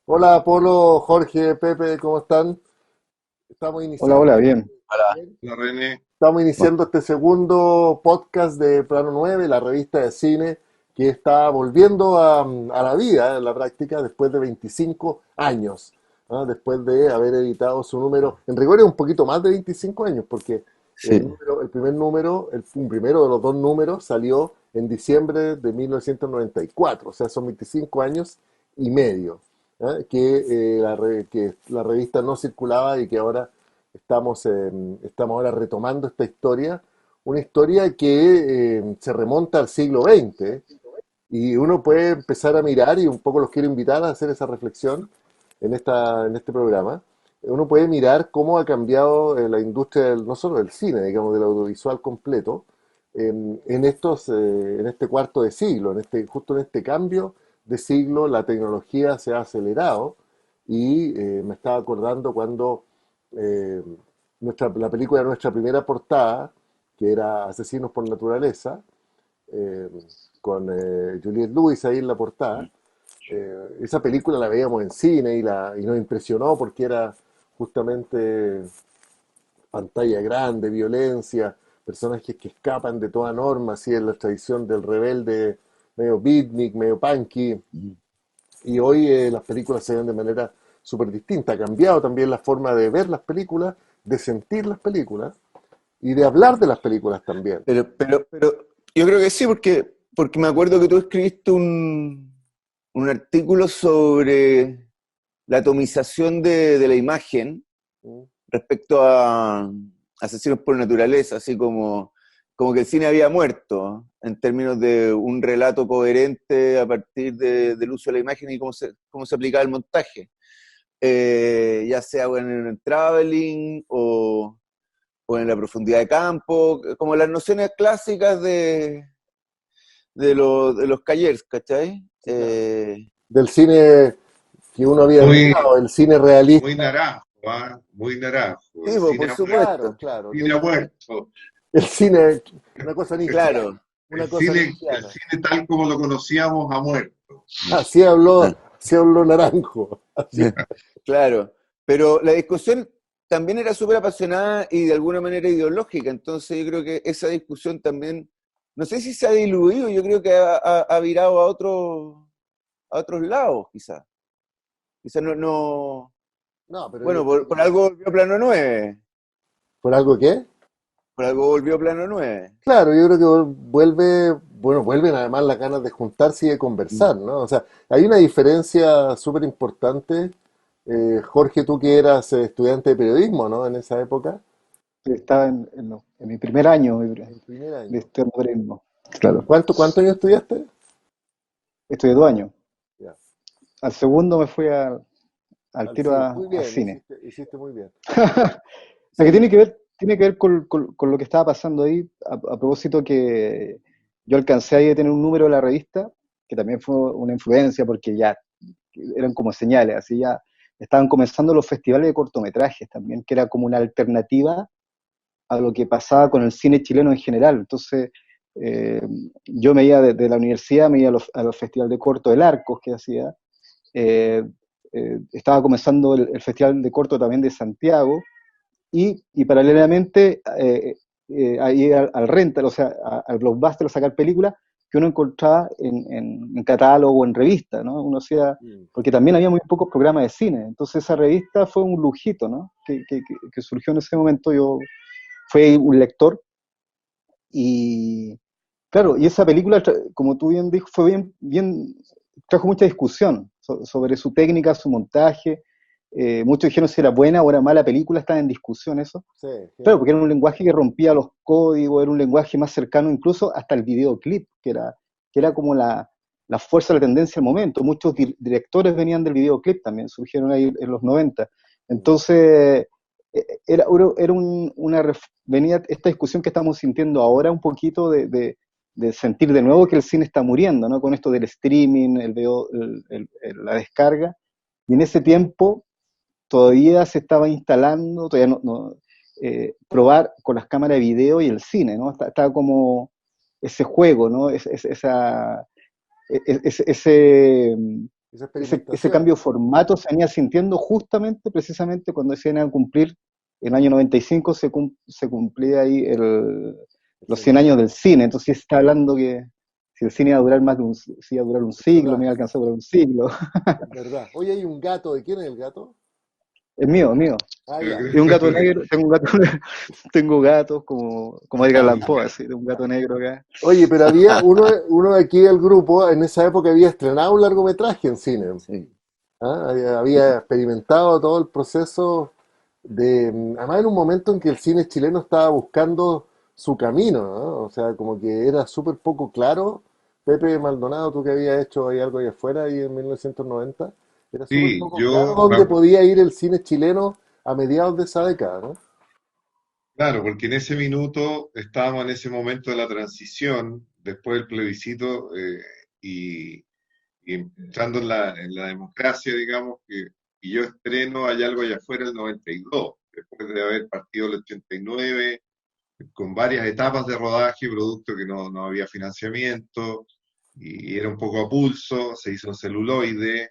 Hola, Polo, Jorge, Pepe, ¿cómo están? Estamos Hola, iniciando, hola, bien. bien. La René, Estamos Bueno, iniciando este segundo podcast de Plano 9, la revista de cine que está volviendo a la vida en la práctica después de 25 años, ¿ah? Después de haber editado su número, en rigor es un poquito más de 25 años, porque sí. el primer número, un primero de los dos números salió en diciembre de 1994, o sea, son 25 años y medio, ¿ah? Que la revista no circulaba y que ahora estamos ahora retomando esta historia, una historia que se remonta al siglo XX y uno puede empezar a mirar, y un poco los quiero invitar a hacer esa reflexión en este programa. Uno puede mirar cómo ha cambiado la industria no solo del cine, digamos, del audiovisual completo, en este cuarto de siglo, justo en este cambio de siglo, la tecnología se ha acelerado y me estaba acordando cuando eh, la película de nuestra primera portada, que era Asesinos por Naturaleza, eh, con Juliette Lewis ahí en la portada. Esa película la veíamos en cine y nos impresionó porque era justamente pantalla grande, violencia, personajes que escapan de toda norma, así es la tradición del rebelde, medio beatnik, medio punky. Y hoy las películas se ven de manera súper distinta. Ha cambiado también la forma de ver las películas, de sentir las películas y de hablar de las películas también. Pero yo creo que sí, porque me acuerdo que tú escribiste un artículo sobre la atomización de la imagen ¿Mm? respecto a Asesinos por Naturaleza, así como que el cine había muerto en términos de un relato coherente a partir del uso de la imagen y cómo se aplicaba el montaje. Ya sea bueno, en el traveling o en la profundidad de campo, como las nociones clásicas de los Cayers, ¿cachai? Sí, claro. Del cine que uno había muy, admirado, el cine muy realista. naranjo, ¿ah? Muy naranjo. Sí, El cine por ha muerto. Claro, supuesto, claro. El cine ha muerto. El cine, una cosa nietzscheana, claro. una cosa El nietzscheana. cine tal como lo conocíamos ha muerto. Así habló Naranjo. Así. Claro, pero la discusión también era súper apasionada y de alguna manera ideológica, entonces yo creo que esa discusión también, no sé si se ha diluido, yo creo que ha virado a otros lados, quizás. Quizás No, pero yo bueno, creo por que algo volvió Plano 9, por algo que, por algo volvió Plano 9. claro, yo creo que bueno, vuelven además las ganas de juntarse y de conversar, ¿no? O sea, hay una diferencia súper importante. Jorge, tú que eras estudiante de periodismo, ¿no? En esa época, Estaba en mi primer año en primer de año. este algoritmo. Claro, ¿Cuántos años estudiaste? estudié 2 años. Ya. Al segundo me fui al Al tiro cine. Muy a bien, cine. hiciste muy bien. La que Sí, tiene que ver con lo que estaba pasando ahí, a propósito que yo alcancé ahí a tener un número de la revista, que también fue una influencia, porque ya eran como señales, así ya estaban comenzando los festivales de cortometrajes también, que era como una alternativa a lo que pasaba con el cine chileno en general. Entonces, eh, yo me iba de la universidad, me iba a los festivales de corto del Arcos que hacía, eh, estaba comenzando el Festival de Corto también de Santiago, y paralelamente ahí al rental, o sea, al blockbuster, a sacar películas que uno encontraba en catálogo o en revista, ¿no? Uno hacía, mm, porque también había muy pocos programas de cine, entonces esa revista fue un lujito, ¿no? Que surgió en ese momento, yo fui un lector y, claro, y esa película, como tú bien dijo, fue trajo mucha discusión sobre su técnica, su montaje. Muchos dijeron si era buena o era mala película, estaba en discusión eso. sí, Claro, sí. porque era un lenguaje que rompía los códigos, era un lenguaje más cercano incluso hasta el videoclip, que era como la fuerza, la tendencia del momento. Muchos directores venían del videoclip también, surgieron ahí en los 90. Mm. Entonces, venía esta discusión que estamos sintiendo ahora un poquito de sentir de nuevo que el cine está muriendo, ¿no? Con esto del streaming, la descarga. Y en ese tiempo todavía se estaba instalando, todavía probar con las cámaras de video y el cine, ¿no? Estaba como ese juego, ¿no? Ese, Esa ese experimentación. cambio de formato se venía sintiendo justamente, precisamente, cuando se iban a cumplir, en el año 95 se cumplía ahí El los 100 cine. años del cine, entonces se está hablando que si el cine iba a durar más de si iba a durar un Es siglo, verdad, me iba a alcanzar a durar un siglo. es verdad. Oye, hay un gato. ¿De quién es el gato? Es mío, es mío. Ah, Creo ya. Y un gato que- negro, tengo un gato, tengo gatos como Edgar Ah, Allan Poe, mira. así, tengo un gato negro acá. Oye, pero había uno de aquí del grupo, en esa época había estrenado un largometraje en cine. Sí. ¿Ah? Había experimentado todo el proceso además en un momento en que el cine chileno estaba buscando su camino, ¿no? O sea, como que era súper poco claro. Pepe Maldonado, tú que habías hecho ahí algo ahí afuera, ahí en 1990, era súper Sí, poco claro dónde podía ir el cine chileno a mediados de esa década, ¿no? claro, porque en ese minuto estábamos en ese momento de la transición, después del plebiscito, y, y entrando en la democracia, digamos, y yo estreno Hay algo allá afuera el 92, después de haber partido el 89, con varias etapas de rodaje, producto que no había financiamiento, y era un poco a pulso, se hizo en celuloide,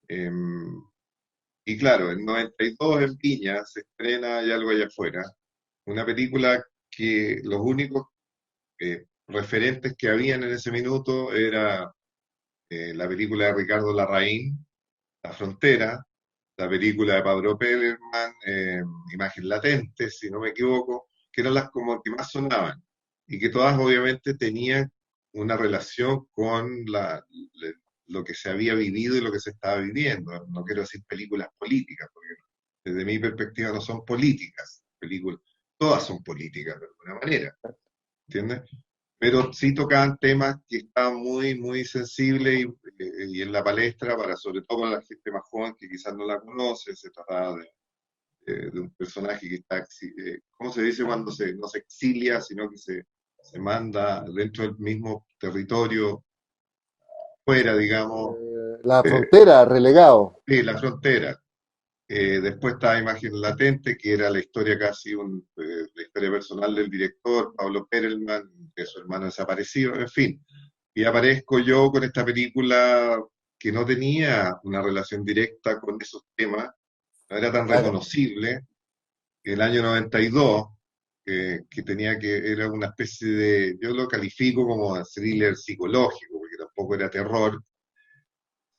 em, y claro, en 92 en Viña se estrena Hay algo allá afuera, una película que los únicos referentes que habían en ese minuto era la película de Ricardo Larraín, La Frontera, la película de Pablo Pellerman, Imagen Latente, si no me equivoco, que eran las como que más sonaban y que todas obviamente tenían una relación con lo que se había vivido y lo que se estaba viviendo. No quiero decir películas políticas, porque desde mi perspectiva no son políticas, películas, todas son políticas de alguna manera, ¿entiendes? Pero sí tocaban temas que estaban muy sensibles y en la palestra, sobre todo para la gente más joven que quizás no la conoce. Se trataba de un personaje que está, ¿cómo se dice cuando no se exilia, sino que se manda dentro del mismo territorio, fuera, digamos, La eh, frontera, relegado. de la frontera? Después estaba Imagen Latente, que era la historia casi, la historia personal del director, Pablo Perelman, de su hermano desaparecido, en fin. Y aparezco yo con esta película que no tenía una relación directa con esos temas, no era tan Claro. reconocible. El año 92, era una especie de, yo lo califico como thriller psicológico, porque tampoco era terror,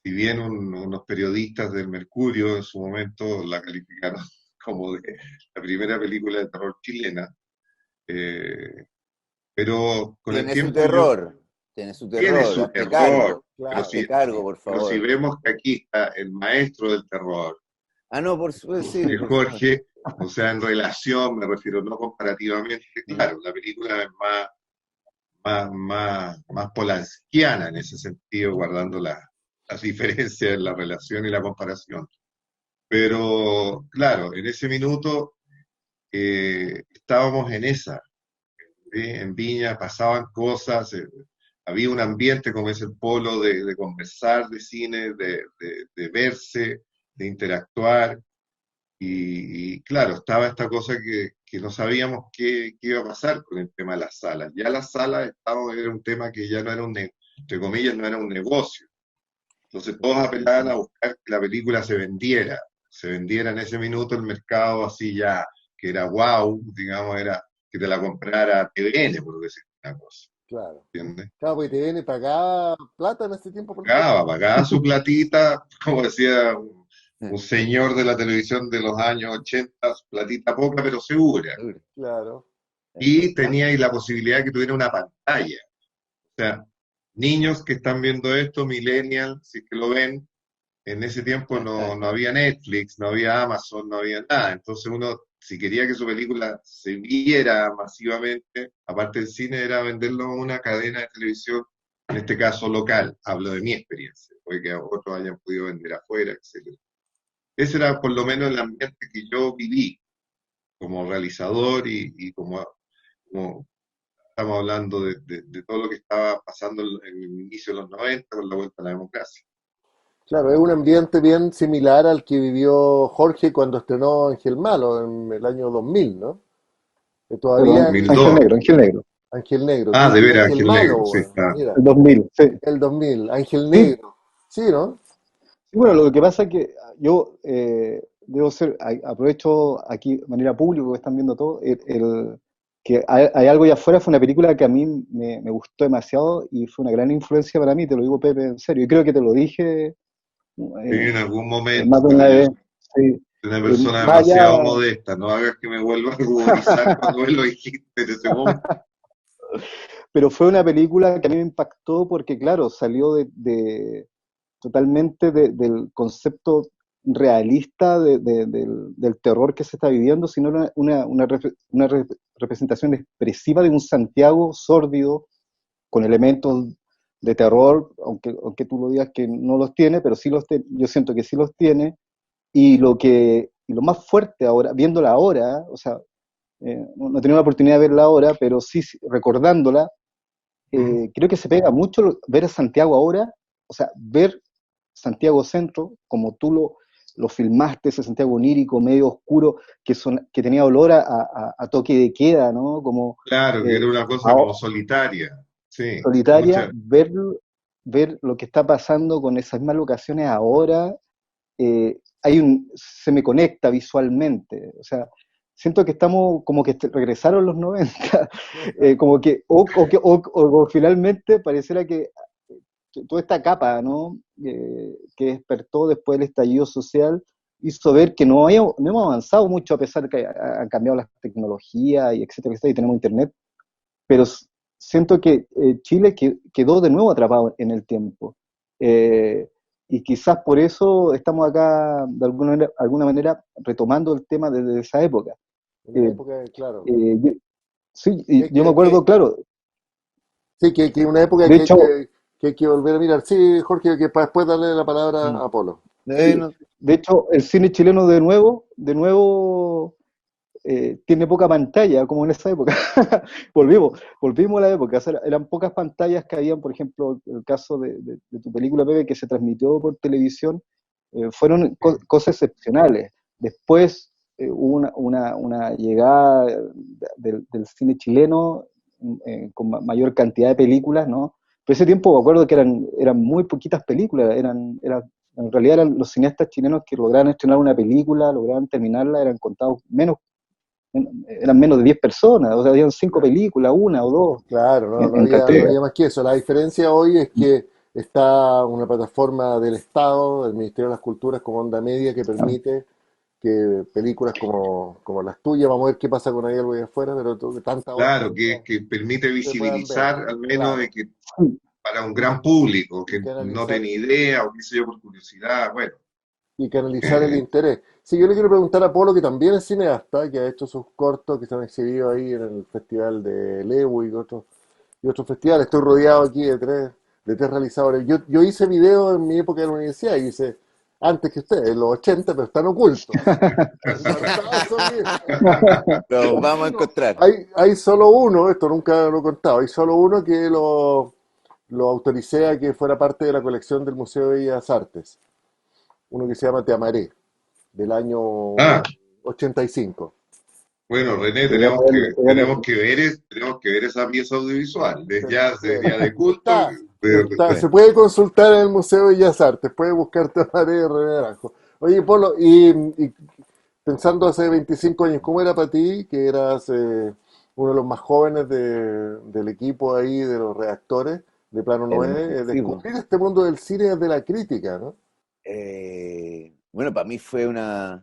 si bien unos periodistas del Mercurio en su momento la calificaron como de la primera película de terror chilena, eh, pero con el Tiene su tiempo yo terror, tiene su tiene terror. su Hazte terror, cargo, Claro. hazte cargo, por pero si favor. vemos que aquí está el maestro del terror, Ah, no, por supuesto, sí, que es por supuesto. Jorge, o sea, en relación, me refiero no comparativamente, claro, la película es más polanskiana en ese sentido, guardando las diferencias en la relación y la comparación. Pero claro, en ese minuto estábamos en esa, ¿sí? En Viña pasaban cosas, había un ambiente como es el polo de conversar de cine, de verse, de interactuar, y claro, estaba esta cosa que no sabíamos qué iba a pasar con el tema de las salas. Ya las salas era un tema que ya no era entre comillas, no era un negocio. Entonces todos apelaban a buscar que la película se vendiera en ese minuto el mercado así ya, que era wow, digamos, era que te la comprara TVN, por decir una cosa, Claro. ¿entiendes? Claro, porque te viene pagada plata en ese tiempo por la película. Pagaba su platita, como decía un señor de la televisión de los años 80, platita poca pero segura. Claro. Y tenía ahí la posibilidad de que tuviera una pantalla. O sea, niños que están viendo esto, millennials, si es que lo ven, en ese tiempo no había Netflix, no había Amazon, no había nada. Entonces uno, si quería que su película se viera masivamente, aparte del cine, era venderlo a una cadena de televisión, en este caso local. Hablo de mi experiencia, puede que otros hayan podido vender afuera, etcétera. Ese era por lo menos el ambiente que yo viví. como realizador y como estamos hablando de todo lo que estaba pasando en el inicio de los 90 con la vuelta a la democracia. Claro, es un ambiente bien similar al que vivió Jorge cuando estrenó Ángel Malo en el año 2000, ¿no? Que todavía Perdón, Ángel 2002. Negro, Ángel Negro, Ángel Negro, Ah, tú de decías veras, Ángel Ángel Malo, Negro, sí, weón. está. Mira, el 2000, sí. el 2000, Ángel Sí, Negro, sí, ¿no? sí, bueno, lo que pasa es que yo debo ser, aprovecho aquí de manera pública, que están viendo todo, que hay algo allá afuera, fue una película que a mí me gustó demasiado y fue una gran influencia para mí, te lo digo Pepe, en serio, y creo que te lo dije Sí, en algún más momento, de pero una yo vez. soy Sí. una persona Más allá, demasiado modesta, no hagas que me vuelva a ruborizar cuando me lo dijiste en ese momento. pero fue una película que a mí me impactó porque, claro, salió totalmente del concepto realista del terror que se está viviendo, sino una representación expresiva de un Santiago sórdido, con elementos de terror, aunque tú lo digas que no los tiene, pero sí yo siento que sí los tiene, y lo más fuerte ahora, viéndola ahora, o sea, no he tenido la oportunidad de verla ahora, pero sí recordándola, ¿Mm? creo que se pega mucho ver a Santiago ahora, o sea, ver Santiago Centro, como tú lo filmaste, ese Santiago onírico, medio oscuro, que tenía olor a toque de queda, ¿no? Como Claro, que eh, era una cosa como a- solitaria, sí, solitaria, mucha, ver lo que está pasando con esas mismas locaciones ahora, se me conecta visualmente, o sea, siento que estamos como que regresaron los 90, como que, o finalmente pareciera que toda esta capa, ¿no? Que despertó después del estallido social, hizo ver que no hemos avanzado mucho a pesar de que han cambiado las tecnologías y etcétera, etcétera, y tenemos internet, pero siento que Chile quedó de nuevo atrapado en el tiempo. Eh, y quizás por eso estamos acá, de alguna manera retomando el tema desde esa época. En la Eh, época, claro. yo, sí, Que, y yo me que, acuerdo, que- claro, sí, que una época de hecho, que hay que volver a mirar. Sí, Jorge, que para después darle la palabra Mm. a Polo. sí, No, de hecho, el cine chileno de nuevo tiene poca pantalla, como en esa época. Volvimos a la época. O sea, eran pocas pantallas que habían, por ejemplo, el caso de tu película, Pepe, que se transmitió por televisión, fueron cosas excepcionales. Después hubo una llegada del cine chileno con mayor cantidad de películas, ¿no? Pero ese tiempo me acuerdo que eran muy poquitas películas, en realidad eran los cineastas chilenos que lograban estrenar una película, lograban terminarla, eran contados eran menos de 10 personas, o sea, habían 5 películas, una o dos Claro, no, en no cartelera. había más que eso. La diferencia hoy es que está una plataforma del Estado, del Ministerio de las Culturas, como Onda Media, que permite que películas como las tuyas, vamos a ver qué pasa con ahí algo allá afuera, pero tantas otras claro, que permite se puedan ver, visibilizar al menos de claro, que para un gran público y que no tiene idea o qué sé yo por curiosidad, bueno, canalizar el eh, interés. Sí, yo le quiero preguntar a Polo, que también es cineasta, que ha hecho sus cortos que se han exhibido ahí en el Festival de Lebu y otros festivales. Estoy rodeado aquí de tres realizadores. Yo hice video en mi época de la universidad, y hice antes que ustedes, en los 80, pero están ocultos. Guardados son míos. los vamos a encontrar. Hay solo uno, esto nunca lo he contado, hay solo uno que lo autoricé a que fuera parte de la colección del Museo de Bellas Artes. Uno que se llama Te Amaré, del año ah, 85. bueno, René, Deberíamos verlo, tenemos que ver esa pieza audiovisual, Se, ya se- sería de culto, está, se puede consultar en el Museo de Bellas Artes, puede buscar Te Amaré de René Naranjo. Oye, Polo, y pensando hace 25 años, ¿cómo era para ti, que eras uno de los más jóvenes del equipo ahí, de los redactores de Plano El, 9, sí, po. descubrir este mundo del cine desde la crítica, ¿no? Bueno, para mí fue bueno,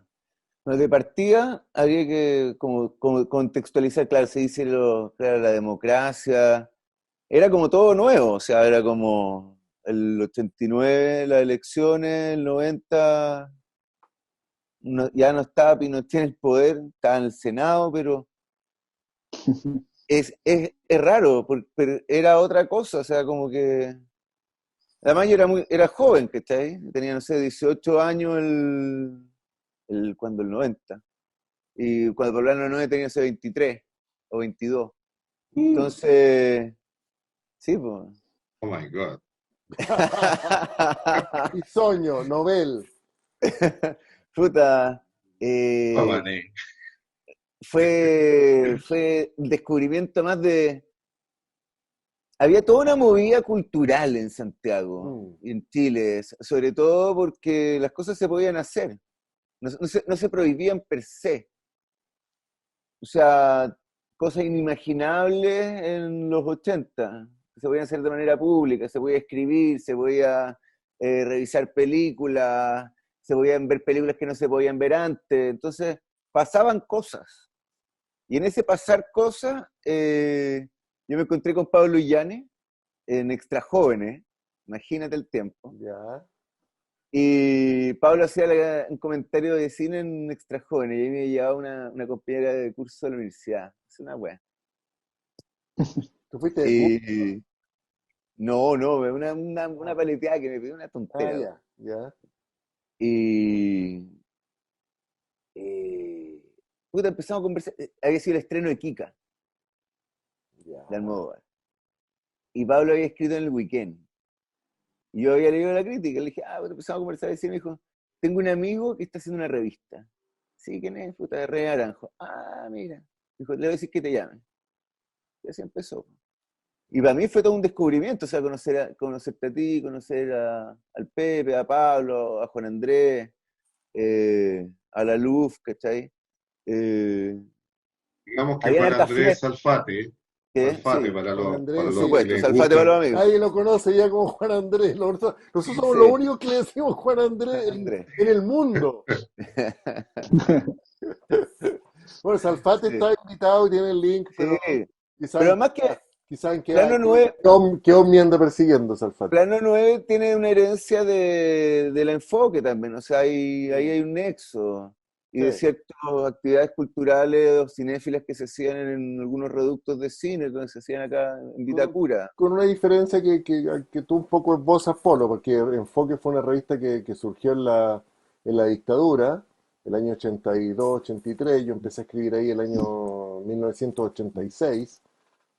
de partida habría que como contextualizar, claro, se dice claro, la democracia, era como todo nuevo, o sea, era como el 89 las elecciones, el 90 ya no estaba Pinochet en el poder, estaba en el Senado, pero es raro, pero era otra cosa, o sea, como que... Además yo era joven, ¿cachai? Tenía, no sé, 18 años cuando el 90. Y cuando Poblano 9 tenía ese 23 o 22. Entonces, sí, pues. Oh my God. Bisoño, Nobel. Puta, Oh, mané. fue un descubrimiento más de... Había toda una movida cultural en Santiago Mm, y en Chile, sobre todo porque las cosas se podían hacer, no se prohibían per se. O sea, cosas inimaginables en los 80 se podían hacer de manera pública, se podía escribir, se podía revisar películas, se podían ver películas que no se podían ver antes. Entonces, pasaban cosas. Y en ese pasar cosas, yo me encontré con Pablo Illanes en Extra Jóvenes, imagínate el tiempo. ya. Y Pablo hacía un comentario de cine en Extra Jóvenes, y a mí me llevaba una compañera de curso de la universidad. Es una wea. ¿Tú fuiste de curso? Y no, no, una paleteada que me pidió una Ah, tontera. ya, ya. Y, puta, empezamos a conversar. Había sido el estreno de Kika, de Ya. Almodóvar. Y Pablo había escrito en el Weekend. Y yo había leído la crítica, le dije, bueno, empezamos a conversar y me dijo, tengo un amigo que está haciendo una revista. Sí, ¿quién es? Puta, de René Naranjo. Ah, mira. Dijo, le voy a decir que te llamen. Y así empezó. Y para mí fue todo un descubrimiento, o sea, conocerte a ti, conocer al Pepe, a Pablo, a Juan Andrés, a la Luz, ¿cachai? Eh, Digamos que había Juan harta Andrés fiesta, Salfate, Salfate sí, para Juan para por Andrés, sí. los que supuesto, les Salfate para gusta. los amigos. Nadie lo conoce ya como Juan Andrés. Nosotros somos los Sí, únicos que le decimos Juan Andrés Juan Andrés. en el mundo. Bueno, Salfate Sí, está invitado y tiene el link, pero sí. quizás Pero en además qué, que quizás en Plano 9, qué ovni anda persiguiendo Salfate. Plano 9 tiene una herencia del enfoque también, o sea, ahí Mm, hay un nexo y sí. de ciertas actividades culturales o cinéfilas que se hacían en algunos reductos de cine, donde se hacían acá en Con, Vitacura. con una diferencia que tú un poco esbozas, Polo, porque Enfoque fue una revista que surgió en la dictadura, el año 82, 83. Yo empecé a escribir ahí el año 1986,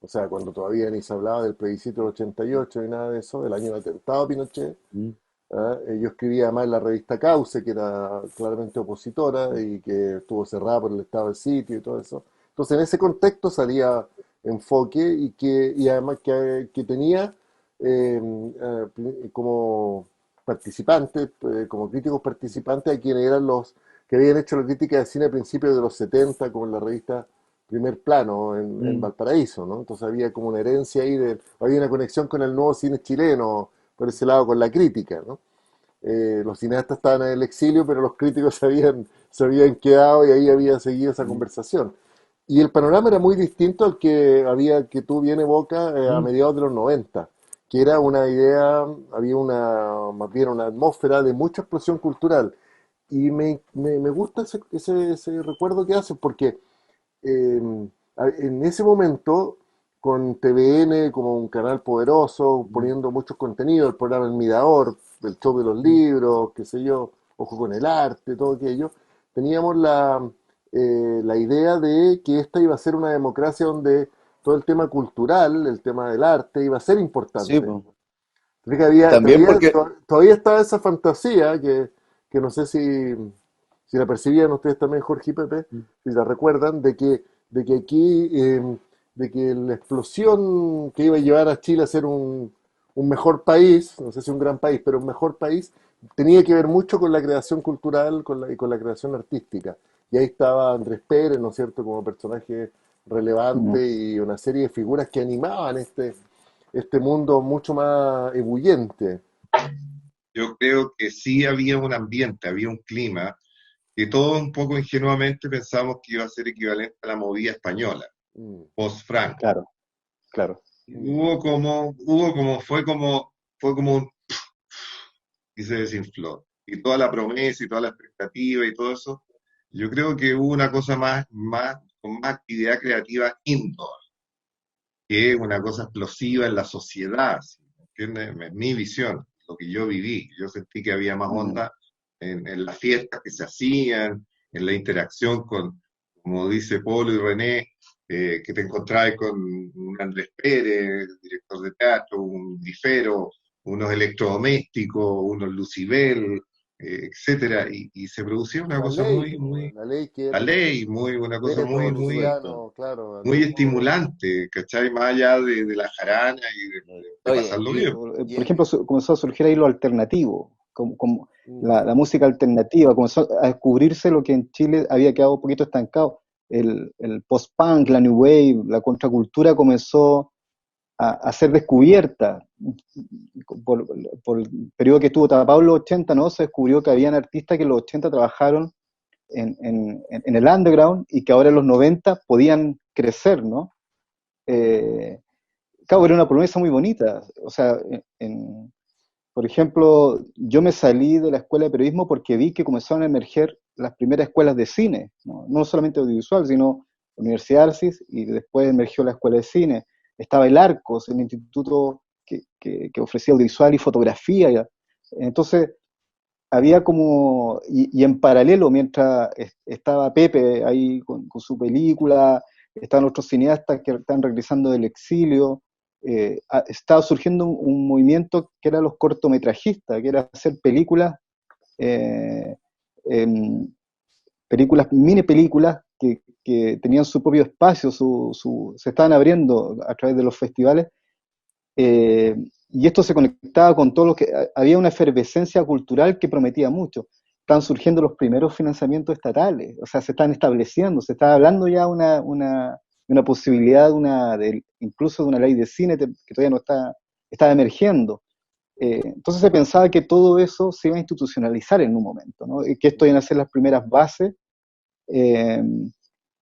o sea, cuando todavía ni se hablaba del plebiscito del 88 ni nada de eso, del año del atentado a Pinochet. Mm. Yo escribía además en la revista Cauce, que era claramente opositora y que estuvo cerrada por el estado del sitio y todo eso. Entonces, en ese contexto salía Enfoque y además que tenía como participantes, como críticos participantes, a quienes eran los que habían hecho la crítica de cine a principios de los 70, como en la revista Primer Plano en Mm. Valparaíso, ¿no? Entonces había como una herencia ahí, había una conexión con el nuevo cine chileno, por ese lado, con la crítica, ¿no? Los cineastas estaban en el exilio, pero los críticos se habían quedado y ahí había seguido esa Mm. conversación. Y el panorama era muy distinto al que tú bien evocas a Mm. mediados de los 90, que era una idea, había más bien una atmósfera de mucha explosión cultural. Y me gusta ese recuerdo que haces, porque eh, en ese momento, con TVN como un canal poderoso, Mm. poniendo muchos contenidos, el programa El Mirador, el show de los Mm. libros, qué sé yo, Ojo con el arte, todo aquello, teníamos la idea de que esta iba a ser una democracia donde todo el tema cultural, el tema del arte, iba a ser Sí, importante. po. Creo que había, También porque, todavía estaba esa fantasía que no sé si la percibían ustedes también, Jorge y Pepe, si la recuerdan, de que aquí, de que la explosión que iba a llevar a Chile a ser un mejor país, no sé si un gran país, pero un mejor país, tenía que ver mucho con la creación cultural y con la creación artística. Y ahí estaba Andrés Pérez, ¿no es cierto?, como personaje Mm. relevante y una serie de figuras que animaban este mundo mucho más ebulliente. Yo creo que sí había un ambiente, había un clima, que todos un poco ingenuamente pensamos que iba a ser equivalente a la movida española, Mm, post-Franco. Claro, claro. mm, Fue como un, y se desinfló. Y toda la promesa y toda la expectativa y todo eso, yo creo que hubo una cosa con más actividad creativa indoor, que es una cosa explosiva en la sociedad, ¿sí? ¿Entiendes? Es mi visión, lo que yo viví. Yo sentí que había más Mm. onda en las fiestas que se hacían, en la interacción como dice Polo y René, que te encontrabas con un Andrés Pérez, director de teatro, un Bifero, unos electrodomésticos, unos Lucibel, etcétera, y se producía una cosa muy, muy, La ley que la ley, muy, una cosa Beto, muy, muy, Luciano, claro, muy Andrés Pérez. estimulante, ¿cachai? Más allá de la jarana y de Oye, pasarlo bien. y Por ejemplo, comenzó a surgir ahí lo alternativo, como Mm, la música alternativa, comenzó a descubrirse lo que en Chile había quedado un poquito estancado. El post-punk, la new wave, la contracultura comenzó a ser descubierta. Por, por el periodo que estuvo tapado en los 80, ¿no? Se descubrió que habían artistas que en los 80 trabajaron en el underground y que ahora en los 90 podían crecer, ¿no? Eh, Claro, era una promesa muy bonita. O sea, por ejemplo, yo me salí de la escuela de periodismo porque vi que comenzaron a emerger las primeras escuelas de cine, no solamente audiovisual, sino la Universidad Arcis, y después emergió la escuela de cine. Estaba el Arcos, el instituto que ofrecía audiovisual y fotografía. Entonces, había como, y en paralelo, mientras estaba Pepe ahí con su película, estaban otros cineastas que estaban regresando del exilio, estaba surgiendo un movimiento que era los cortometrajistas, que era hacer películas, eh, em, películas, mini películas que tenían su propio espacio, se estaban abriendo a través de los festivales, eh, y esto se conectaba con todo lo que había una efervescencia cultural que prometía mucho. Están surgiendo los primeros financiamientos estatales, o sea, se están estableciendo, se está hablando ya una posibilidad incluso de una ley de cine que todavía no está emergiendo. Entonces se pensaba que todo eso se iba a institucionalizar en un momento, ¿no? Y que esto iban a ser las primeras bases, eh,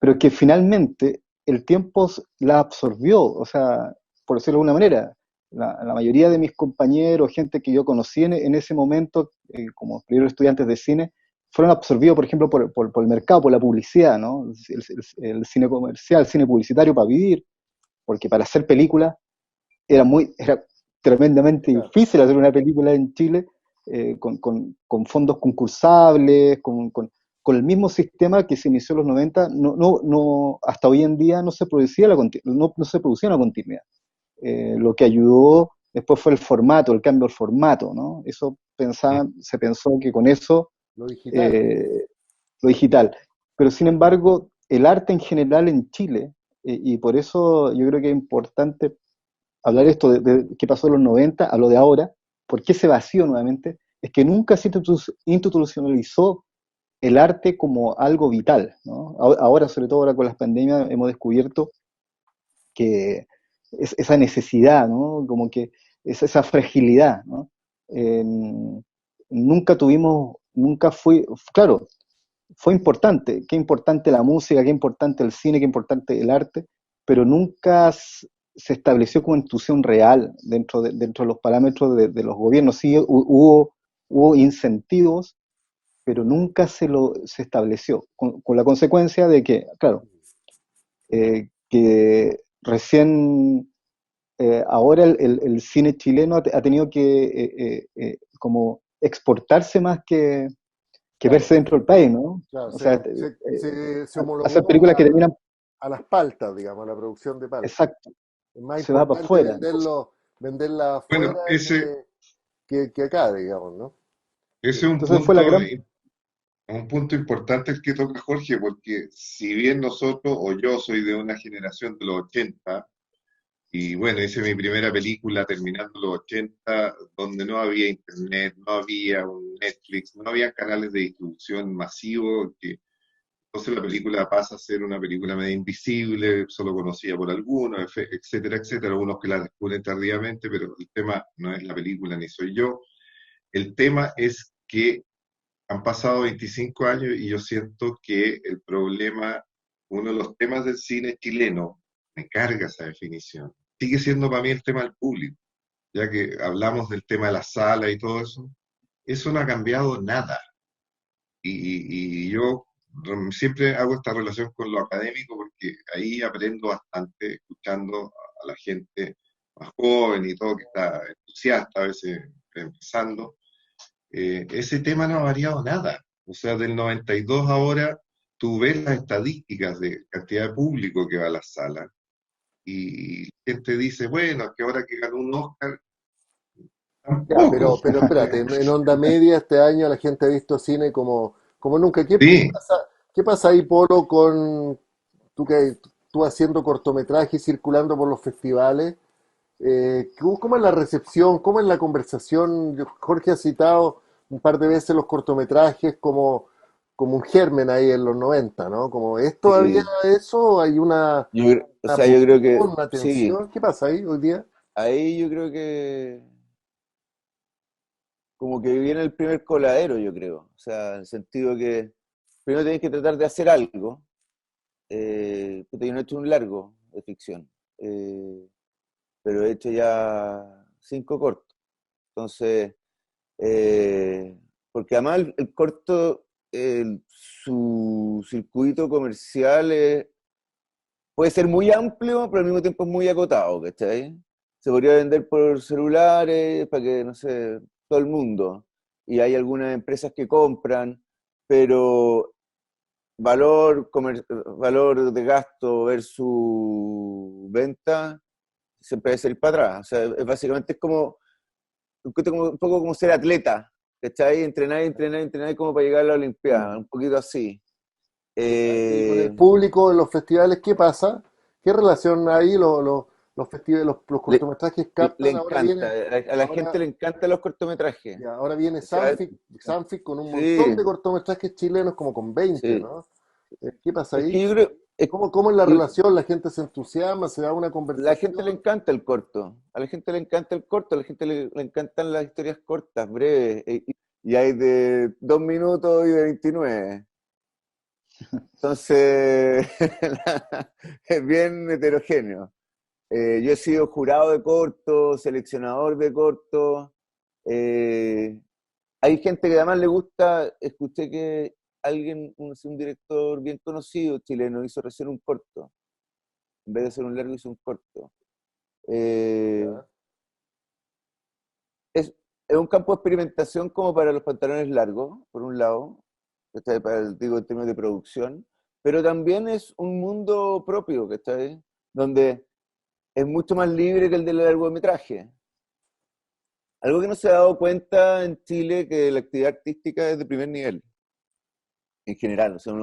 pero que finalmente el tiempo la absorbió, o sea, por decirlo de alguna manera, la mayoría de mis compañeros, gente que yo conocí en ese momento, como primeros estudiantes de cine, fueron absorbidos, por ejemplo, por el mercado, por la publicidad, ¿no? El cine comercial, el cine publicitario para vivir, porque para hacer películas era tremendamente claro. difícil hacer una película en Chile, con fondos concursables, con el mismo sistema que se inició en los 90, hasta hoy en día no se producía, no se producía una continuidad. Lo que ayudó después fue el formato, el cambio del formato, ¿no? Se pensó que con eso, Lo digital. eh, lo digital. Pero sin embargo, el arte en general en Chile, y por eso yo creo que es importante hablar esto de qué pasó en los 90 a lo de ahora, por qué se vació nuevamente, es que nunca se institucionalizó el arte como algo vital, ¿no? Ahora, sobre todo ahora con las pandemias, hemos descubierto que esa necesidad, ¿no? Como que esa fragilidad, ¿no? Nunca fue, claro, fue importante, qué importante la música, qué importante el cine, qué importante el arte, pero nunca se estableció como institución real dentro de los parámetros de los gobiernos. Sí hubo incentivos, pero nunca se estableció, con la consecuencia de que, claro, que recién ahora el cine chileno ha tenido que como exportarse más que verse Claro, dentro del país, ¿no? claro. O sea, Se hacer homologó películas que terminan, a las paltas, digamos, a la producción de paltas. exacto, Es más se va para importante afuera. venderla Bueno, afuera que acá, digamos, ¿no? ese es Entonces fue la gran... un punto importante el que toca Jorge, porque si bien nosotros o yo soy de una generación de los 80, y bueno, hice mi primera película terminando los 80, donde no había internet, no había un Netflix, no había canales de distribución masivos, que entonces la película pasa a ser una película medio invisible, solo conocida por algunos, etcétera, etcétera, algunos que la descubren tardíamente, pero el tema no es la película ni soy yo. El tema es que han pasado 25 años y yo siento que el problema, uno de los temas del cine chileno, me carga esa definición, sigue siendo para mí el tema del público, ya que hablamos del tema de la sala y todo eso no ha cambiado nada. Y yo siempre hago esta relación con lo académico porque ahí aprendo bastante escuchando a la gente más joven y todo que está entusiasta a veces empezando. Ese tema no ha variado nada. O sea, del 92 ahora, tú ves las estadísticas de cantidad de público que va a las salas y la gente dice, bueno, es que ahora que ganó un Oscar, Ya, tampoco. pero espérate, en onda media este año la gente ha visto cine como nunca. Sí, Qué pasa ahí, Polo, con tú haciendo cortometrajes, circulando por los festivales? ¿Cómo es la recepción? ¿Cómo es la conversación? Jorge ha citado un par de veces los cortometrajes como un germen ahí en los 90, ¿no? Como, ¿es todavía Sí, eso? ¿Hay o una sea, yo creo pulsión, que una sí, tensión? ¿Qué pasa ahí hoy día? ahí yo creo que como que viene el primer coladero, yo creo. O sea, en el sentido que primero tenés que tratar de hacer algo. Puta, yo no he hecho un largo de ficción, pero he hecho ya 5 cortos. Entonces, porque además el corto, su circuito comercial puede ser muy amplio, pero al mismo tiempo es muy acotado, ¿cachai? Se podría vender por celulares para que, no sé, todo el mundo. Y hay algunas empresas que compran, pero valor de gasto versus venta siempre debe salir para atrás. O sea, básicamente es como un poco como ser atleta, ¿cachai? Entrenar como para llegar a la Olimpiada, un poquito así. Y con el Eh, público en los festivales, ¿qué pasa? ¿Qué relación hay? Los festivales, los le, cortometrajes le captan, encanta, a la gente ahora, le encantan los cortometrajes. ya, ahora viene O sea, Sanfic con un montón sí, de cortometrajes chilenos, como con 20, sí. ¿no? ¿Qué pasa Es ahí? que yo creo, Cómo es la yo- relación? ¿La gente se entusiasma? ¿Se da una la gente le conversación? encanta el corto, a la gente le encanta el corto, a la gente le encantan las historias cortas, breves, y hay de 2 minutos y de 29. Entonces, es bien heterogéneo. Yo he sido jurado de corto, seleccionador de corto. eh, Hay gente que además le gusta, escuché que un director bien conocido chileno hizo recién un corto, en vez de hacer un largo hizo un corto. Eh, Ya. es un campo de experimentación como para los pantalones largos, por un lado, digo, en términos de producción, pero también es un mundo propio, ¿cachai? Donde es mucho más libre que el del largometraje. Algo que no se ha dado cuenta en Chile, que la actividad artística es de primer nivel, en general. O sea,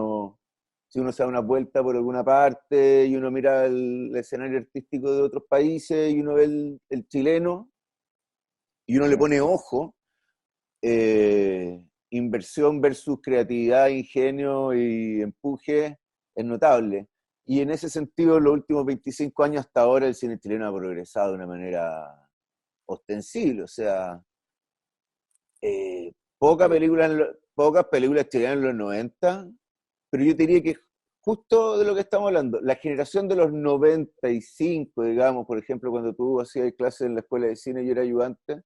si uno se da una vuelta por alguna parte y uno mira el escenario artístico de otros países y uno ve el chileno y uno le pone ojo, inversión versus creatividad, ingenio y empuje es notable. Y en ese sentido, en los últimos 25 años hasta ahora, el cine chileno ha progresado de una manera ostensible. O sea, eh, pocas películas chilenas en los 90, pero yo te diría que justo de lo que estamos hablando, la generación de los 95, digamos, por ejemplo, cuando tú hacías clases en la escuela de cine y yo era ayudante,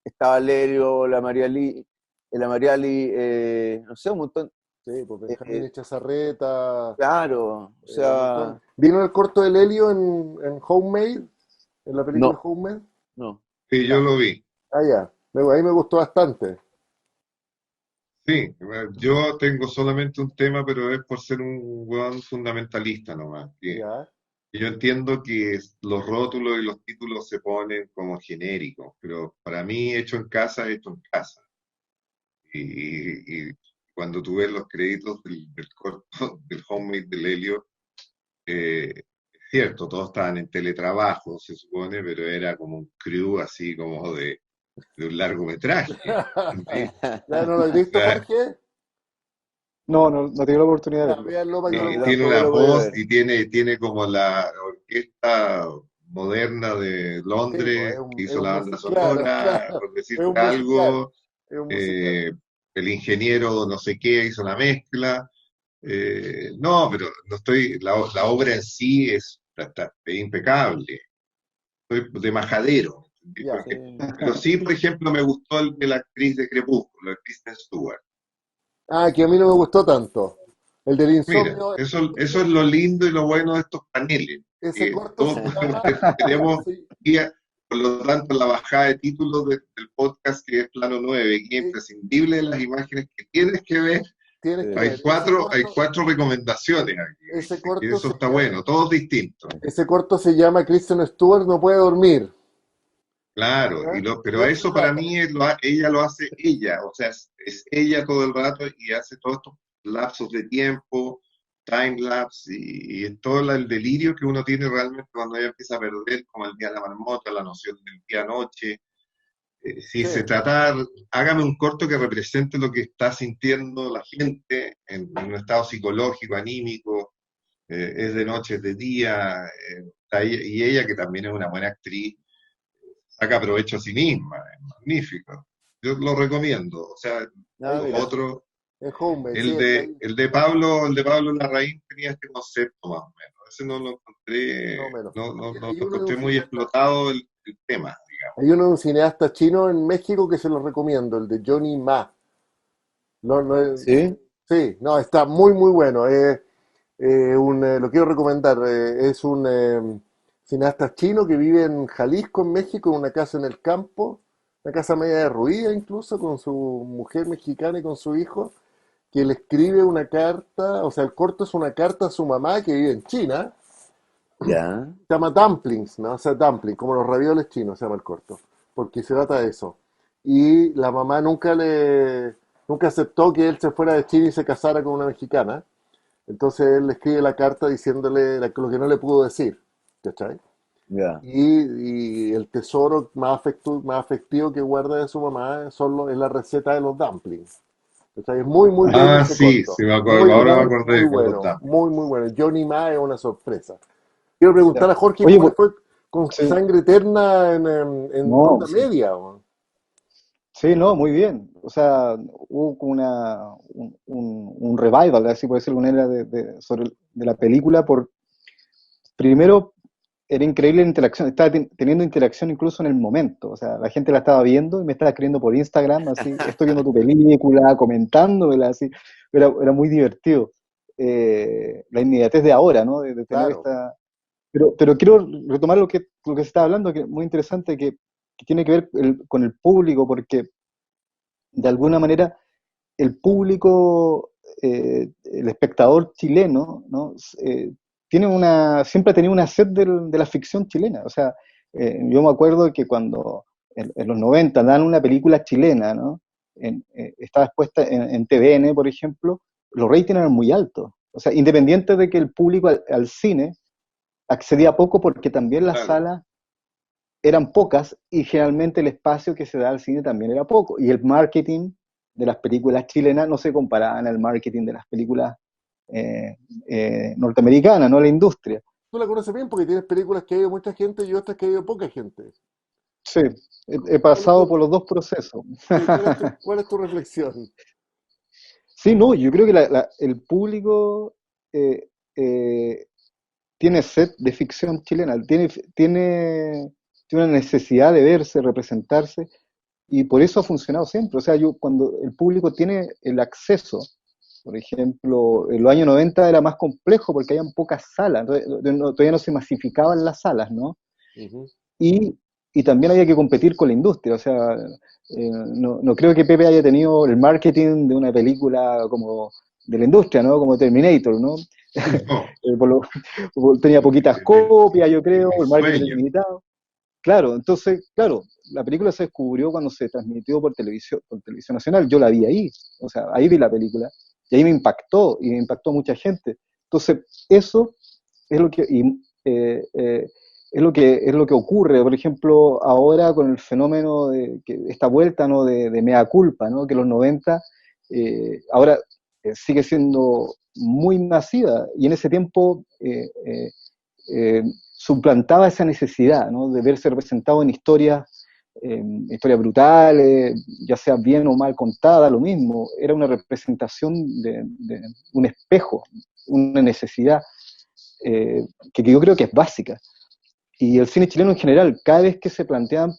estaba Lerio, la Mariali, no sé, un montón. Sí, pues Benjamín eh, Echazarreta, claro, o un montón. sea, ¿Vino el corto del Helio en Homemade? ¿En la película no, Homemade? no. sí, yo lo vi. Ah, ya. Ahí me gustó bastante. Sí, yo tengo solamente un tema, pero es por ser un weón fundamentalista nomás. Ya. Que yo entiendo que los rótulos y los títulos se ponen como genéricos, pero para mí hecho en casa es hecho en casa. Y cuando tú ves los créditos del corto, del homemade del Helio, es cierto, todos estaban en teletrabajo, se supone, pero era como un crew así como de un largometraje. ¿Sí? ¿Ya no lo has visto, Jorge? No, no, no tengo la oportunidad de Ya, verlo. véanlo para que No, lo yo Tiene tampoco una lo voy a voz ver. y tiene como la orquesta moderna de Sí, pues, Londres que es hizo un la banda claro, sonora, claro, por es decirte un musical, algo. es un musical. eh, el ingeniero no sé qué hizo la mezcla. No, pero no estoy, la obra en sí es impecable, soy de majadero, ¿entendí? Ya. Pero sí, por ejemplo, me gustó el de la actriz de Crepúsculo, la Kristen Stewart. Ah, que a mí no me gustó tanto. El del Mira, insomnio, eso es lo lindo y lo bueno de estos paneles, ese que corto todos se podemos llama, tenemos sí, guía, por lo tanto, la bajada de títulos del podcast que es Plano 9, guía sí, imprescindible de las imágenes que tienes que ver tienes que Sí. ver Hay cuatro recomendaciones aquí, ese ¿viste? Que corto eso se está llama, bueno, todos distintos. ese corto se llama Kristen Stewart no puede dormir. Claro, ¿Ya? pero De eso se eso para trata. mí ella lo hace ella, o sea, es ella todo el rato y hace todos estos lapsos de tiempo, time lapse, y es todo el delirio que uno tiene realmente cuando ella empieza a perder, como el día de la marmota, la noción del día-noche. Si Sí, se trata, hágame un corto que represente lo que está sintiendo la gente en un estado psicológico, anímico, es de noche, es de día, y ella que también es una buena actriz saca provecho a sí misma, es magnífico. Yo lo recomiendo. O sea, Ah, ahí los está. mira. otros, Es Homemade, sí, está ahí. el de Pablo Larraín tenía este concepto más o menos. Ese no lo No encontré, menos. no Hay lo uno de un encontré muy cineasta, explotado el tema, digamos. hay uno de un cineasta chino en México que se lo recomiendo, el de Johnny Ma. No, no ¿Sí? sí, no, está muy, muy bueno. Lo quiero recomendar. Es un cineasta chino que vive en Jalisco, en México, en una casa en el campo, una casa media derruida incluso, con su mujer mexicana y con su hijo, que le escribe una carta, o sea, el corto es una carta a su mamá que vive en China. Ya. Se llama Dumplings, ¿no? O sea, dumpling, como los ravioles chinos se llama el corto, porque se trata de eso. Y la mamá nunca aceptó que él se fuera de China y se casara con una mexicana. Entonces él le escribe la carta diciéndole lo que no le pudo decir, ¿cachai? Ya. Y el tesoro más afectivo que guarda de su mamá es la receta de los dumplings. ¿Cachai? Es muy, muy bueno Ah, ese sí, corto. sí, me acuerdo, Muy, ahora me muy, muy acordé con los bueno. dumplings. Muy, muy bueno. Johnny Ma es una sorpresa. Quiero preguntar Ya. a Jorge Oye, cómo le fue con sí, Sangre Eterna en no, onda sí, media. ¿O? sí, no, muy bien. O sea, hubo como un revival, así puede ser una era de la película. Primero, era increíble la interacción, estaba teniendo interacción incluso en el momento. O sea, la gente la estaba viendo y me estaba escribiendo por Instagram, así, estoy viendo tu película, comentándomela, así. Era muy divertido. La inmediatez de ahora, ¿no? De tener Claro. esta. Pero quiero retomar lo que se estaba hablando, que es muy interesante, que tiene que ver con el público, porque de alguna manera el público, el espectador chileno, ¿no? Siempre ha tenido una sed de la ficción chilena. O sea, yo me acuerdo que cuando en los 90 dan una película chilena, ¿no? Estaba expuesta en TVN, por ejemplo, los ratings eran muy altos. O sea, independiente de que el público al cine accedía poco porque también las Claro. salas eran pocas y generalmente el espacio que se da al cine también era poco. Y el marketing de las películas chilenas no se comparaban al marketing de las películas norteamericanas, no la industria. Tú la conoces bien porque tienes películas que ha ido mucha gente y otras que ha ido poca gente. Sí, he ¿Cuál es pasado tu, por los dos procesos. sí, cuál es tu reflexión? Sí, no, yo creo que el público eh, eh, tiene sed de ficción chilena, tiene una necesidad de verse, representarse, y por eso ha funcionado siempre. O sea, cuando el público tiene el acceso, por ejemplo, en los años 90 era más complejo porque habían pocas salas, entonces, todavía no se masificaban las salas, ¿no? Ujú. Y, y también había que competir con la industria. O sea, no creo que Pepe haya tenido el marketing de una película como de la industria, ¿no? Como Terminator, ¿no? No, Tenía poquitas copias, yo es creo, mi el marketing sueño. limitado. Claro, entonces, claro, la película se descubrió cuando se transmitió por televisión nacional. Yo la vi ahí, o sea, ahí vi la película y ahí me impactó y me impactó mucha gente. Entonces, eso es lo que es lo que ocurre, por ejemplo, ahora con el fenómeno de esta vuelta, ¿no? de mea culpa, ¿no? Que los 90 ahora sigue siendo muy masiva y en ese tiempo suplantaba esa necesidad, ¿no? De verse representado en historias brutales, ya sea bien o mal contada, lo mismo, era una representación de un espejo, una necesidad que yo creo que es básica. Y el cine chileno en general, cada vez que se plantean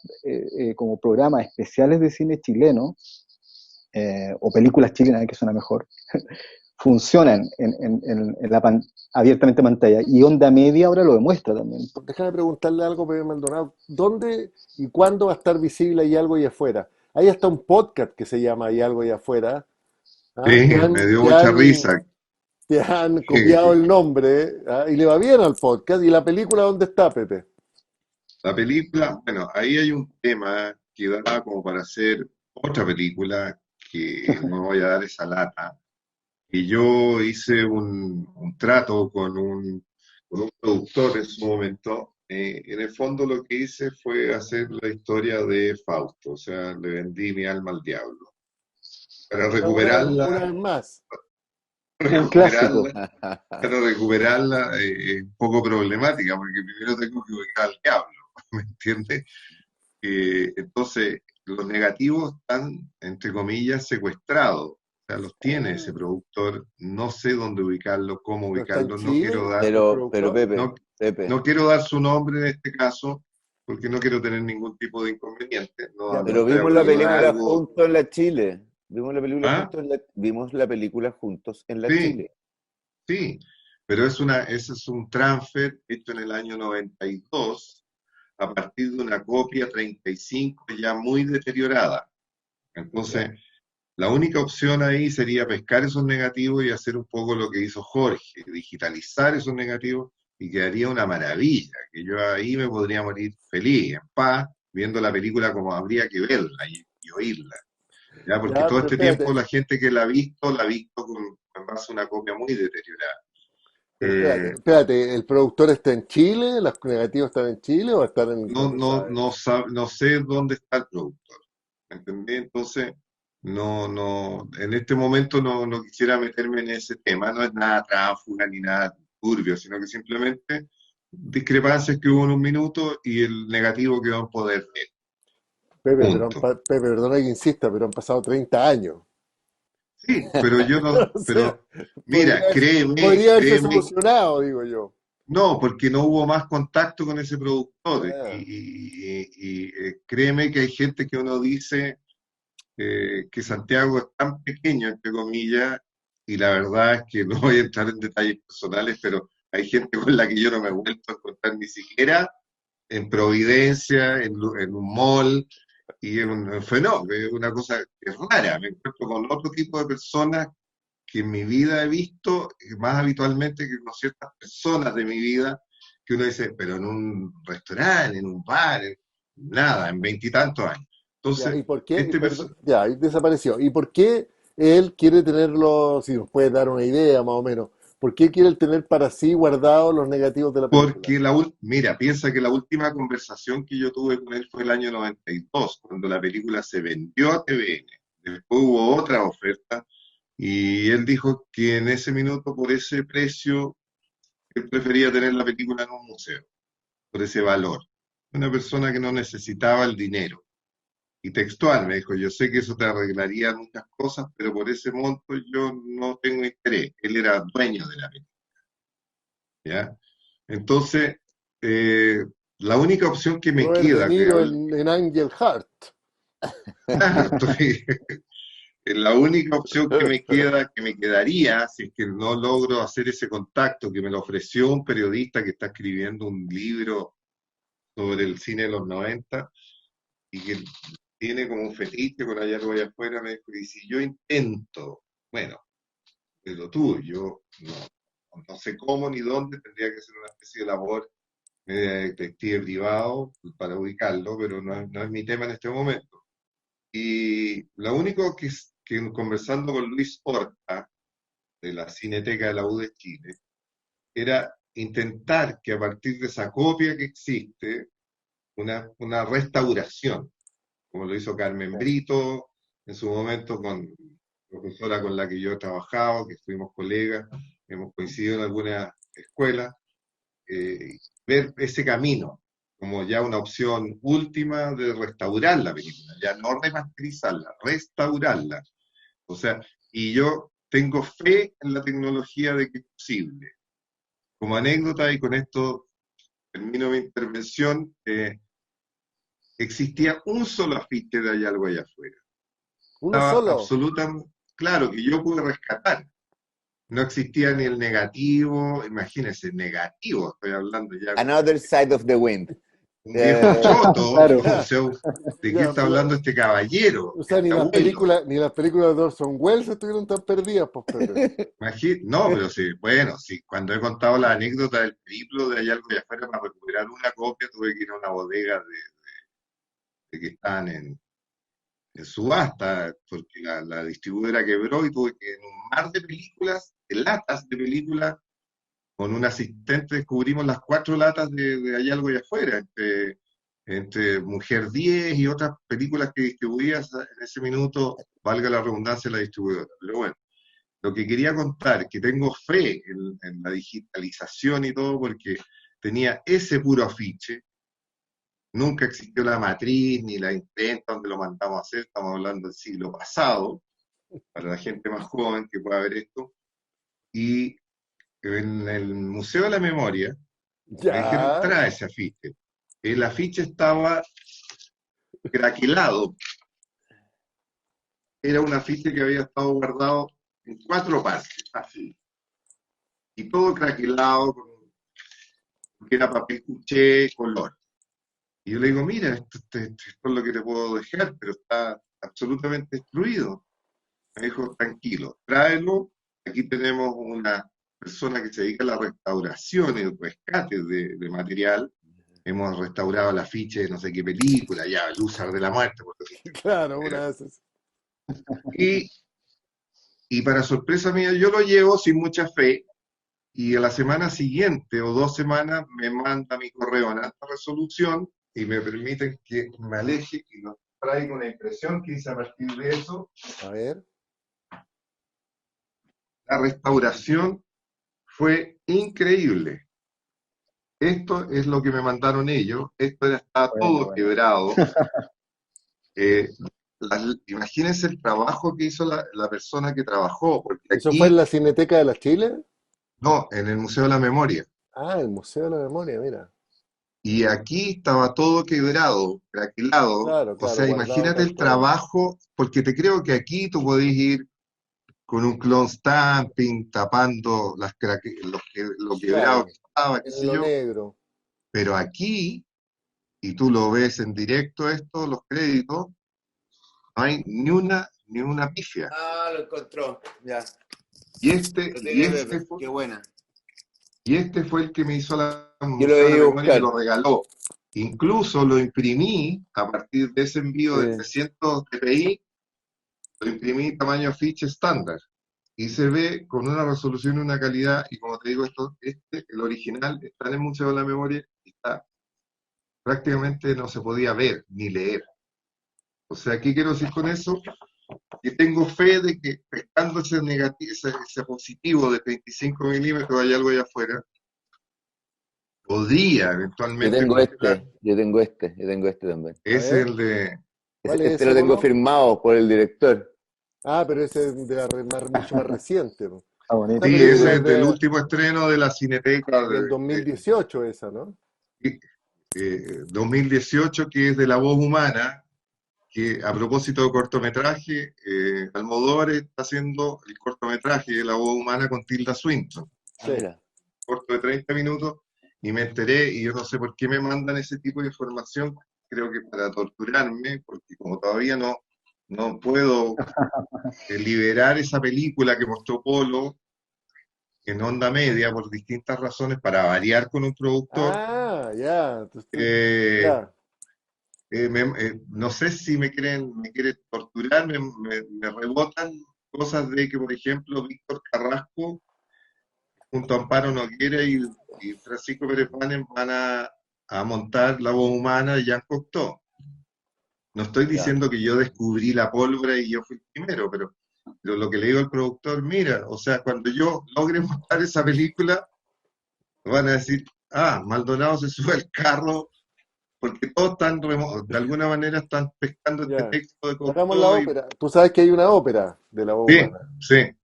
como programas especiales de cine chileno, o películas chilenas, que suena mejor, funcionan abiertamente en pantalla. Y Onda Media ahora lo demuestra también. Déjame preguntarle algo, Pepe Maldonado. ¿Dónde y cuándo va a estar visible Hay algo allá afuera? Hay hasta un podcast que se llama Hay algo allá afuera, ¿ah? Sí, me dio mucha risa. Te han copiado el nombre, ¿ah? Y le va bien al podcast. ¿Y la película dónde está, Pepe? La película, bueno, ahí hay un tema que da como para hacer otra película que no voy a dar esa lata. Y yo hice un trato con un productor en su momento. En el fondo lo que hice fue hacer la historia de Fausto, o sea, le vendí mi alma al diablo. Para Una recuperarla, vez más. Un clásico. recuperarla, para recuperarla es un poco problemática, porque primero tengo que ubicar al diablo, ¿me entiendes? Entonces, los negativos están, entre comillas, secuestrados. O sea, los tiene ese Ah, productor. No sé dónde ubicarlo, cómo ¿pero está en ubicarlo. No quiero Chile dar, el Pero productor? Pepe, no, Pepe, no quiero dar su nombre en este caso, porque no quiero tener ningún tipo de inconveniente. Ya, No, no pero estoy vimos la hablando de película algo. juntos en la Chile. ¿Ah? Vimos la película juntos en la Sí, Chile. sí. Pero ese es un transfer hecho en el año 92 a partir de una copia 35 ya muy deteriorada. Ya. Entonces, la única opción ahí sería pescar esos negativos y hacer un poco lo que hizo Jorge, digitalizar esos negativos y quedaría una maravilla, que yo ahí me podría morir feliz, en paz, viendo la película como habría que verla y oírla. ¿Ya? Porque Ya, todo pero este tiempo espérate, la gente que la ha visto con base a una copia muy deteriorada. Eh, ¿el productor está en Chile? ¿Los negativos están en Chile o están en, no, no se no, sabe? no, no sé dónde está el productor. ¿Me entendí? Entonces, en este momento no quisiera meterme en ese tema, no es nada tránsfuga ni nada turbio, sino que simplemente discrepancias que hubo en un minuto y el negativo quedó en poder de él. Pepe, Punto. Pepe, perdona que insista, pero han pasado 30 años. Sí, pero yo no, O sea, pero mira, podría haberse créeme, solucionado, digo yo. no, porque no hubo más contacto con ese productor Ah, créeme que hay gente que uno dice que Santiago es tan pequeño, entre comillas, y la verdad es que no voy a entrar en detalles personales, pero hay gente con la que yo no me he vuelto a encontrar ni siquiera en Providencia, en un mall, y es un fenómeno, es una cosa que es rara. Me encuentro con otro tipo de personas que en mi vida he visto más habitualmente que con ciertas personas de mi vida, que uno dice, pero en un restaurante, en un bar, nada, en veintitantos años. ya, Entonces, ¿y por qué? este Perdón, ya, y desapareció. ¿Y por qué él quiere tenerlo, si nos puede dar una idea más o menos, por qué quiere él tener para sí guardados los negativos de la película? porque mira, piensa que la última conversación que yo tuve con él fue el año 92, cuando la película se vendió a TVN. Después hubo otra oferta y él dijo que en ese minuto, por ese precio, él prefería tener la película en un museo, por ese valor. Una persona que no necesitaba el dinero. Y textual me dijo, yo sé que eso te arreglaría muchas cosas, pero por ese monto yo no tengo interés. Él era dueño de la película, ¿ya? Entonces, eh, la única opción que me Robert De queda, Niro en Angel Heart. claro, la única opción que me queda, que me quedaría, si es que no logro hacer ese contacto que me lo ofreció un periodista que está escribiendo un libro sobre el cine de los 90 y que tiene como un fetiche con allá voy afuera, me dijo, y si yo intento, bueno, de lo tuyo, no sé cómo ni dónde, tendría que ser una especie de labor media de detective privado para ubicarlo, pero no es mi tema en este momento. Y lo único que conversando con Luis Horta, de la Cineteca de la U de Chile, era intentar que a partir de esa copia que existe, una restauración, como lo hizo Carmen Brito en su momento con profesora con la que yo he trabajado, que fuimos colegas, hemos coincidido en algunas escuelas, ver ese camino como ya una opción última de restaurar la película, ya no remasterizarla, restaurarla. O sea, y yo tengo fe en la tecnología de que es posible. Como anécdota, y con esto termino mi intervención, existía un solo afiche de Hay algo allá afuera. Uno Estaba solo. absolutamente claro que yo pude rescatar. No existía ni el negativo, imagínense, negativo, estoy hablando ya como Another Side of the Wind. un viejo Ya, choto, Claro. o Ya, sea, ¿de qué ya, está hablando este caballero, o sea, este abuelo? ni las películas de Orson Welles estuvieron tan perdidas, pues, Pepe. No, pero sí, bueno, sí, cuando he contado la anécdota del periplo de Hay algo allá afuera para recuperar una copia, tuve que ir a una bodega de que estaban en subasta, porque la distribuidora quebró y tuve que en un mar de películas, de latas de películas, con un asistente descubrimos las 4 latas de Hay algo allá afuera, entre Mujer 10 y otras películas que distribuías en ese minuto, valga la redundancia, la distribuidora. Pero bueno, lo que quería contar, que tengo fe en la digitalización y todo, porque tenía ese puro afiche, nunca existió la matriz ni la imprenta donde lo mandamos a hacer, estamos hablando del siglo pasado, para la gente más joven que pueda ver esto, y en el Museo de la Memoria me dijeron, Ya, trae ese afiche. El afiche estaba craquelado, era un afiche que había estado guardado en 4 partes, así, y todo craquelado, porque era papel cuché, color. Y yo le digo, mira, esto es lo que te puedo dejar, pero está absolutamente destruido. Me dijo, tranquilo, tráelo. Aquí tenemos una persona que se dedica a la restauración y el rescate de material. Hemos restaurado el afiche de no sé qué película, ya, el Lúzar de la Muerte, por decirte. claro, una de esas. Y, y para sorpresa mía, yo lo llevo sin mucha fe, y a la semana siguiente o 2 semanas me manda mi correo en alta resolución y me permiten que me aleje y nos traiga una impresión que hice a partir de eso. A ver, La restauración fue increíble. Esto es lo que me mandaron ellos. Estaba Bueno, todo bueno. quebrado. Eh, Imagínense el trabajo que hizo la persona que trabajó, porque ¿eso fue en aquí, la Cineteca de la Chile? no, en el Museo de la Memoria. Ah, el Museo de la Memoria, mira. Y aquí estaba todo quebrado, craquelado. Claro, O claro, sea, guardado imagínate tal el cual. trabajo, porque te creo que aquí tú podés ir con un clone stamping, tapando lo quebrado que Claro, estaba, qué en sé lo yo. negro. Pero aquí, y tú lo ves en directo esto, los créditos, no hay ni una pifia. Ah, lo encontró. Ya. Y este, Lo y tiene este Pepe. fue, Qué buena. y este fue el que me hizo el Yo lo Museo de la iba a Memoria, me buscar. lo regaló. Incluso lo imprimí a partir de ese envío de Sí. 300 dpi, lo imprimí tamaño afiche estándar. Y se ve con una resolución y una calidad, y como te digo, el original, está en el Museo de la Memoria, y está, prácticamente no se podía ver ni leer. O sea, ¿qué quiero decir con eso? Que tengo fe de que pescando ese negativo, ese positivo de 35 milímetros, hay algo allá afuera, podría Yo eventualmente tengo mostrar. este, yo tengo este, yo tengo este también. A Es ver, el de. ¿cuál es Este ese, lo tengo Polo? firmado por el director. Ah, pero ese es mucho más reciente, po. Está Esta bonito. Sí, película ese es es del último estreno de la Cineteca del 2018, esa, ¿no? 2018, que es de La Voz Humana, que a propósito de cortometraje, Almodóvar está haciendo el cortometraje de La Voz Humana con Tilda Swinton, Ah, Sí. mira. corto de 30 minutos, y me enteré, y yo no sé por qué me mandan ese tipo de información, creo que para torturarme, porque como todavía no puedo liberar esa película que mostró Polo en onda media por distintas razones, para variar con un productor, Ah, ya. eh, Ya. no sé si me quieren torturar, me rebotan cosas de que, por ejemplo, Víctor Carrasco junto a Amparo Noguera y Francisco Pérez Manen van a montar La Voz Humana de Jean Cocteau. No estoy Ya. diciendo que yo descubrí la pólvora y yo fui el primero, pero lo que le digo al productor, mira, o sea, cuando yo logre montar esa película, van a decir, ah, Maldonado se sube al carro, porque todos están, de alguna manera están pescando este Ya. texto de Hagamos la Cocteau y ópera. Tú sabes que hay una ópera de la voz sí, humana. sí.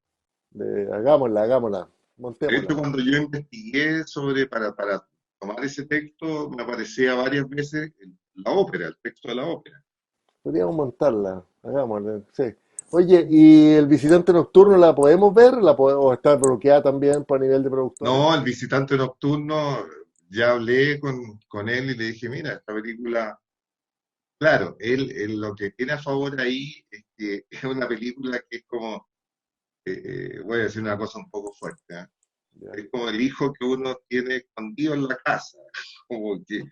Hagámosla, hagámosla. De hecho, Montémosla. cuando yo investigué para tomar ese texto, me aparecía varias veces la ópera, el texto de la ópera. Podríamos montarla. Hagámosla. Sí. Oye, ¿y el visitante nocturno la podemos ver? ¿O está bloqueada también por nivel de productores? No, el visitante nocturno, ya hablé con él y le dije, mira, esta película, claro, él lo que tiene a favor ahí es que es una película que es como, voy a decir una cosa un poco fuerte, ¿eh? Ya. Es como el hijo que uno tiene escondido en la casa, como que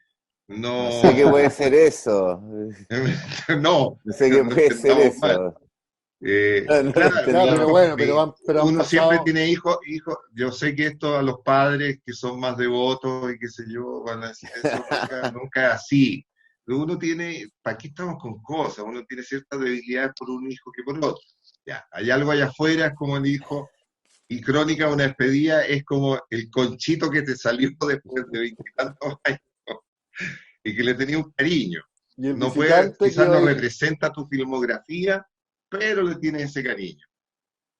No sé qué no, puede ser eso. no, No sé no qué lo puede ser entendamos mal. eso. No lo Claro, Ya, pero entendamos. bueno, pero pero han uno siempre pasado. tiene hijos, yo sé que esto a los padres que son más devotos y qué sé yo, van a decir eso, nunca es así. Pero uno tiene, ¿para qué estamos con cosas? Uno tiene ciertas debilidades por un hijo que por otro. Ya, hay algo allá afuera, es como el hijo, y Crónica de una despedida es como el conchito que te salió después de veintitantos años y que le tenía un cariño. Y el No puede, visitante que quizás no hoy. representa tu filmografía, pero le tiene ese cariño.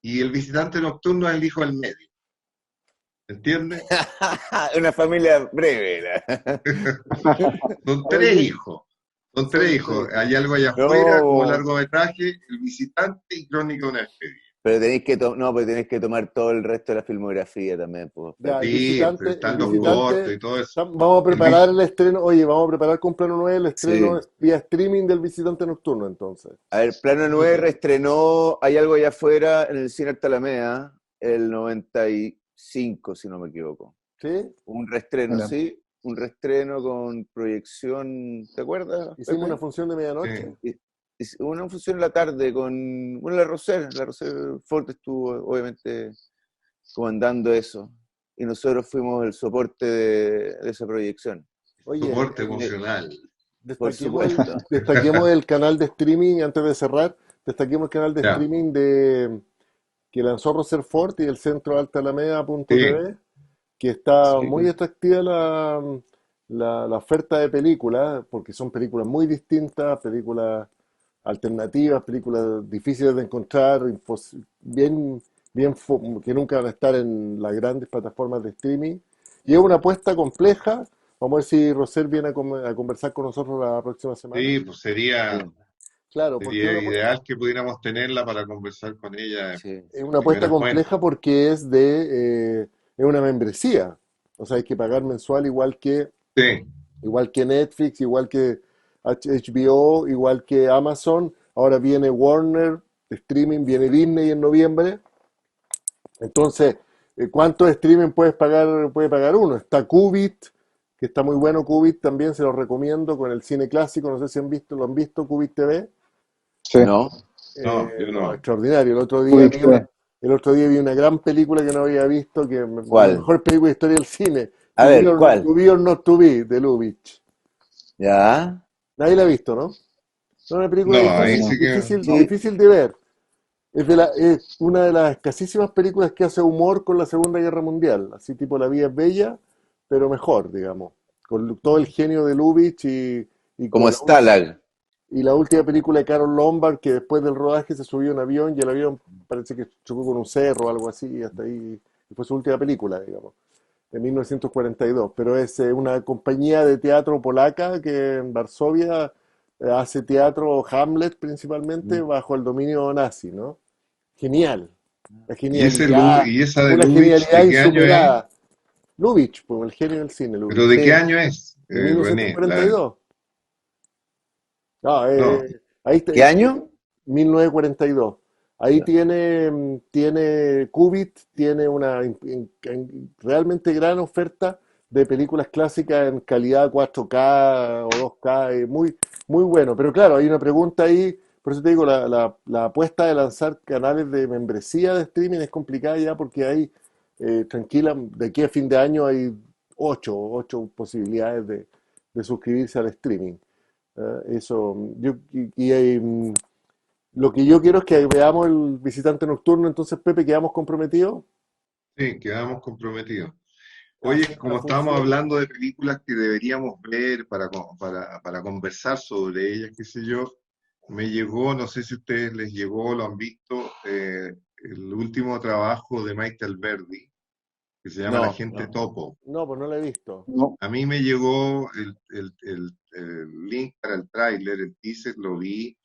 Y el visitante nocturno es el hijo del medio, ¿entiendes? Una familia breve. Son tres Oye, hijos, son tres son hijos. tres. Hay algo allá afuera como No, largometraje, El visitante y Crónica de una despedida. pero tenéis que, no, pero tenéis que tomar todo el resto de la filmografía también, pues, Ya, Pepe. Sí, el están los cortos visitante, y todo eso. vamos a El vis- preparar el estreno, oye, vamos a preparar con Plano 9 el estreno Sí. vía streaming del visitante nocturno, entonces. A ver, Plano 9 reestrenó Hay algo allá afuera en el Cine Arte Alameda el 95, si no me equivoco. ¿Sí? Un reestreno, Mira. sí, un reestreno con proyección, ¿te acuerdas, Hicimos una Pepe? función de medianoche. sí. Una función en la tarde con, bueno, la Roser Ford estuvo obviamente comandando eso y nosotros fuimos el soporte de esa proyección, Oye, Soporte emocional. por destaquemos supuesto. destaquemos el canal de streaming, antes de cerrar, destaquemos el canal de Ya, streaming que lanzó Roserfort y el centro sí, altalameda.tv, que está Sí. muy atractiva la oferta de películas, porque son películas muy distintas, películas alternativas, películas difíciles de encontrar, bien, que nunca van a estar en las grandes plataformas de streaming. Y es una apuesta compleja. Vamos a ver si Roser viene a conversar con nosotros la próxima semana. sí, pues sería, Sí, Claro, porque sería ideal que pudiéramos tenerla para conversar con ella sí. es en una apuesta primera fuente. compleja porque es una membresía. O sea, hay que pagar mensual Sí, igual que Netflix, igual que HBO, igual que Amazon. Ahora viene Warner streaming, viene Disney en noviembre. Entonces, ¿cuánto streaming puede pagar uno? Está Qubit, que está muy bueno. Qubit también se lo recomiendo con el cine clásico. No sé si lo han visto, Qubit TV. Sí, ¿No? no, yo No, no. extraordinario. Ubix, El otro día vi una gran película que no había visto, la ¿Cuál? mejor película de historia del cine, A ver, ¿cuál? To Be or Not To Be, de Lubitsch. ¿Ya? Nadie la ha visto, ¿no? Es una película No, no, ahí no. sí que no. Sí. difícil de ver. Es una de las escasísimas películas que hace humor con la Segunda Guerra Mundial, así tipo La vida es bella, pero mejor, digamos, con todo el genio de Lubitsch y Como con Stalag. y la última película de Carol Lombard, que después del rodaje se subió a un avión y el avión parece que chocó con un cerro o algo así, y hasta ahí y fue su última película, digamos, de 1942. Pero es una compañía de teatro polaca que en Varsovia hace teatro Hamlet principalmente bajo el dominio nazi, ¿no? Genial, la genialidad, Y esa de una Lubitsch, genialidad ¿de qué año es? insuperada. Lubitsch, pues el genio del cine, ¿Pero de Lubitsch, qué Sí. año es, de René? 1942. No, No, ahí está, ¿Qué año? 1942. Ahí Ya. tiene Qubit, tiene una realmente gran oferta de películas clásicas en calidad 4K o 2K, muy bueno. Pero claro, hay una pregunta ahí, por eso te digo, la apuesta de lanzar canales de membresía de streaming es complicada ya porque hay, tranquila, de aquí a fin de año hay ocho posibilidades de suscribirse al streaming. Eso, lo que yo quiero es que veamos el visitante nocturno, entonces Pepe, quedamos comprometidos. sí, quedamos comprometidos. Oye, Hacemos la como estábamos función. hablando de películas que deberíamos ver para conversar sobre ellas, qué sé yo, me llegó, no sé si a ustedes les llegó, lo han visto, el último trabajo de Michael Verdi, que se llama La No, gente no. topo. No, pues no lo he visto. No, A mí me llegó el link para el tráiler, el teaser, lo vi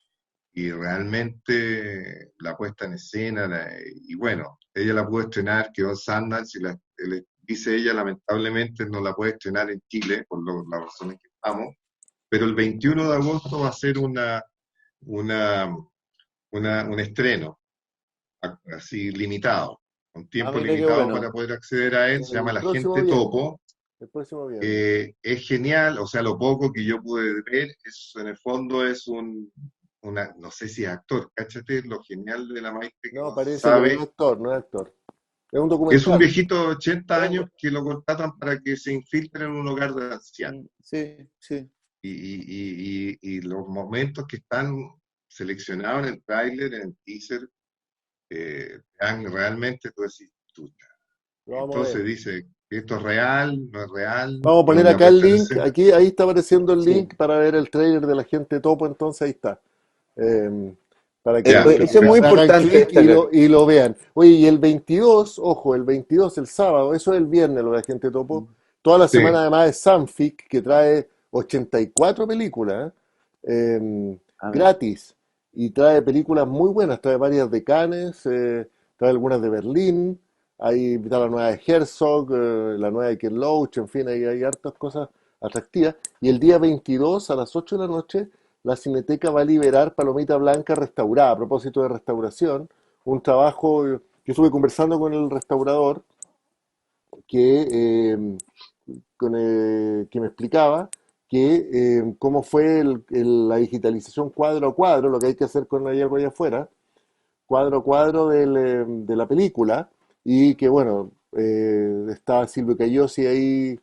y realmente la puesta en escena, y bueno, ella la pudo estrenar, quedó en Sundance y dice ella, lamentablemente no la puede estrenar en Chile, por las razones que estamos, pero el 21 de agosto va a ser una, un estreno, así limitado, con Ah, tiempo mira qué limitado para bueno. poder acceder a él, se llama El La próximo Gente viernes. Topo. El próximo viernes. Es genial, o sea, lo poco que yo pude ver, en el fondo es no sé si es actor, cáchate lo genial de la Maite que No, no se parece, pero no es sabe. actor, no es actor. Es un Es un documental. viejito de 80 Oh, años que lo contratan para que se infiltre en un hogar de ancianos. sí, sí. Y los momentos que están seleccionados en el tráiler, en el teaser, dan realmente, tú decís, chuta. Lo vamos a ver. Entonces dice, ¿esto es real? ¿No es real? Vamos a Es poner una acá el puesta en link. escena. Aquí, ahí está apareciendo el Sí. link para ver el trailer de La Gente Topo. Entonces ahí está. Eh, para que Ya, Eso es muy hagan importante clic destacar. y lo vean. Oye, y el 22, ojo, el 22, el sábado, eso es el viernes, lo de La Gente Topo. Toda la semana sí. además es Sanfic, que trae 84 películas, Ah, mira. gratis. Y trae películas muy buenas, trae varias de Cannes, trae algunas de Berlín. Ahí está la nueva de Herzog, la nueva de Ken Loach, en fin, hay hartas cosas atractivas. Y el día 22 a las 8 de la noche la Cineteca va a liberar Palomita Blanca restaurada. A propósito de restauración, un trabajo, yo estuve conversando con el restaurador que, que me explicaba que cómo fue la digitalización cuadro a cuadro, lo que hay que hacer con hay algo allá afuera, cuadro a cuadro de la película, y que bueno, está Silvio Cayosi ahí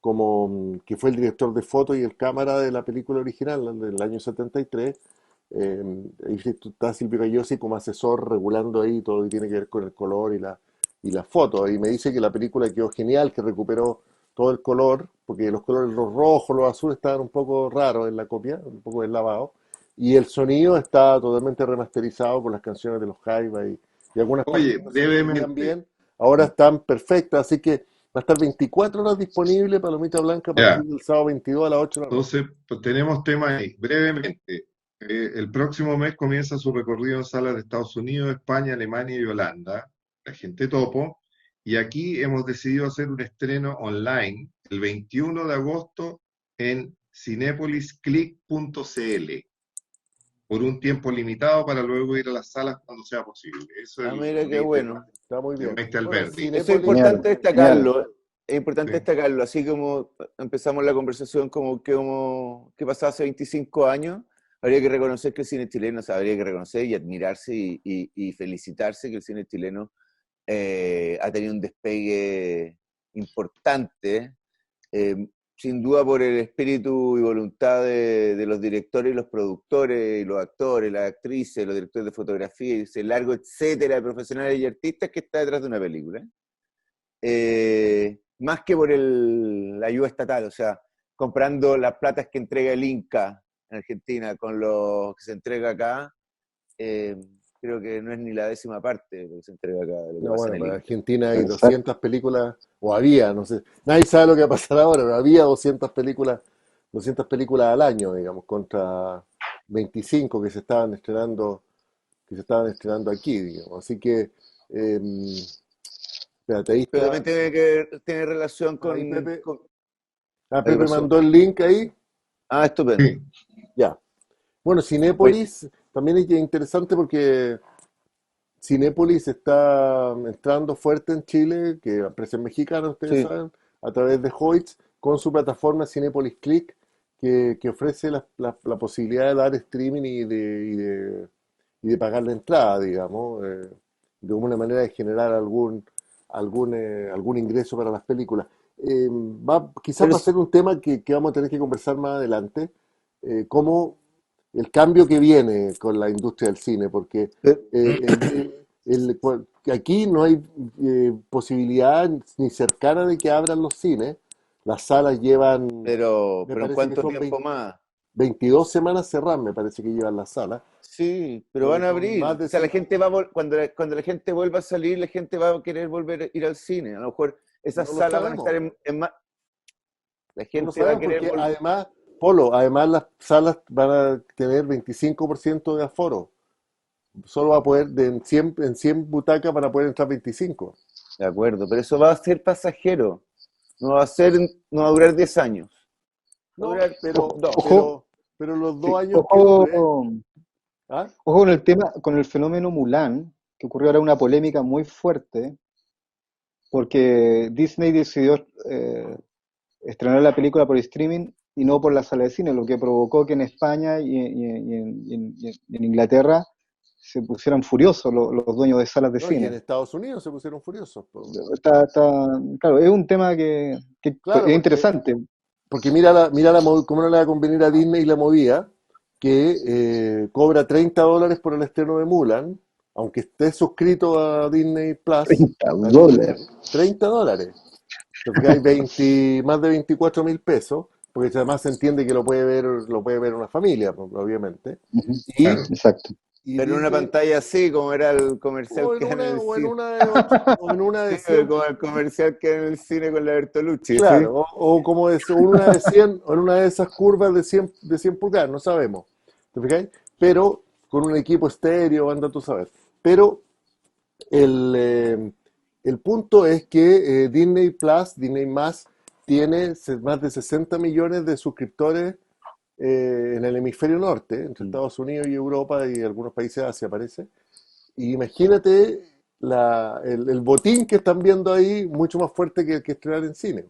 como que fue el director de foto y el cámara de la película original del año 73. Ahí está Silvio Cayosi como asesor regulando ahí todo lo que tiene que ver con el color y la foto. Y me dice que la película quedó genial, que recuperó todo el color, porque los colores, los rojos, los azules estaban un poco raros en la copia, un poco deslavado. Y el sonido está totalmente remasterizado con las canciones de los Jaiba y algunas partes Oye, que no se entendían brevemente, bien, ahora están perfectas, así que va a estar 24 horas disponible Palomita Blanca a partir ya. del sábado 22 a las 8 de la noche. Entonces, pues, tenemos temas ahí. Brevemente, el próximo mes comienza su recorrido en salas de Estados Unidos, España, Alemania y Holanda, La Gente Topo, y aquí hemos decidido hacer un estreno online el 21 de agosto en cinepolisclick.cl por un tiempo limitado para luego ir a las salas cuando sea posible. Eso es Ah, el mira qué link bueno. Está muy de bien. Maite Bueno, Alberdi. Eso es Cinépolis, Genial, importante genial. destacarlo. Es importante Sí. destacarlo. Así como empezamos la conversación que pasó hace 25 años, habría que reconocer que el cine chileno, o sea, habría que reconocer y admirarse y felicitarse que el cine chileno ha tenido un despegue importante, eh, sin duda por el espíritu y voluntad de los directores y los productores, y los actores, las actrices, los directores de fotografía, y ese largo etcétera de profesionales y artistas que está detrás de una película. Más que por la ayuda estatal, o sea, comprando las platas que entrega el Inca en Argentina con lo que se entrega acá, eh, creo que no es ni la décima parte de lo que se entrega acá, de lo que no, pasa en bueno, el para Inca. Argentina hay Exacto. 200 películas, o había, no sé, nadie sabe lo que va a pasar ahora, pero había 200 películas al año, digamos, contra 25 que se estaban estrenando aquí, digamos. Así que, espérate, ahí Pero está, también tiene relación ahí Pepe, ¿Qué Pepe pasó? mandó el link ahí, Ah, estupendo. Sí. ya. Bueno, Oye, Cinépolis también es interesante porque Cinépolis está entrando fuerte en Chile, que empresa mexicana, ustedes sí, saben, a través de Hoyts, con su plataforma Cinépolis Click, que ofrece la posibilidad de dar streaming y de pagar la entrada, digamos, de una manera de generar algún ingreso para las películas. Quizás pero va a ser un tema que vamos a tener que conversar más adelante, cómo el cambio que viene con la industria del cine, porque pero, que aquí no hay posibilidad ni cercana de que abran los cines. Las salas llevan, me pero ¿en parece que cuánto son tiempo más? 22 semanas cerradas, me parece que llevan las salas. Sí, pero van a Con más abrir. O de sea, la 100. gente va a cuando la gente vuelva a salir, la gente va a querer volver a ir al cine. A lo mejor esas No lo salas van a estar sabemos. en más. La No lo gente va a sabemos querer porque volver. además, Polo, además las salas van a tener 25% de aforo. Solo va a poder, en 100 butacas van a poder entrar 25. de acuerdo, pero eso va a ser pasajero, no va a ser, no va a durar 10 años, va a No, durar dos. Ojo, pero los 2 años que dure, ojo, ¿ah? ojo con el tema, con el fenómeno Mulan, que ocurrió ahora una polémica muy fuerte, porque Disney decidió estrenar la película por streaming y no por la sala de cine, lo que provocó que en España y en Inglaterra se pusieran furiosos los dueños de salas de No, y en cine. Estados Unidos se pusieron furiosos, po. Claro, es un tema que Claro, es interesante. porque cómo no le va a convenir a Disney la movida, que cobra $30 por el estreno de Mulan, aunque esté suscrito a Disney Plus, 30 a Disney, dólares. $30. Te fijas, más de 24.000 pesos, porque además se entiende que lo puede ver una familia, pues, obviamente. Ujú, Y, Claro. exacto. y Pero en una Disney, pantalla así, como era el comercial o en que era en una, el o en cine. una de o en una de Sí, 100. como el comercial que era en el cine con la Bertolucci, ¿sí? Claro, o como o en una de 100, o en una de esas curvas de 100 pulgadas, no sabemos. ¿Te fijáis? Pero con un equipo estéreo, anda tú sabes. Pero el, eh, el punto es que Disney Plus, Disney Más, tiene más de 60 millones de suscriptores en el hemisferio norte, entre Mm. Estados Unidos y Europa y algunos países de Asia, parece. Y imagínate el botín que están viendo ahí, mucho más fuerte que estrenar en cine.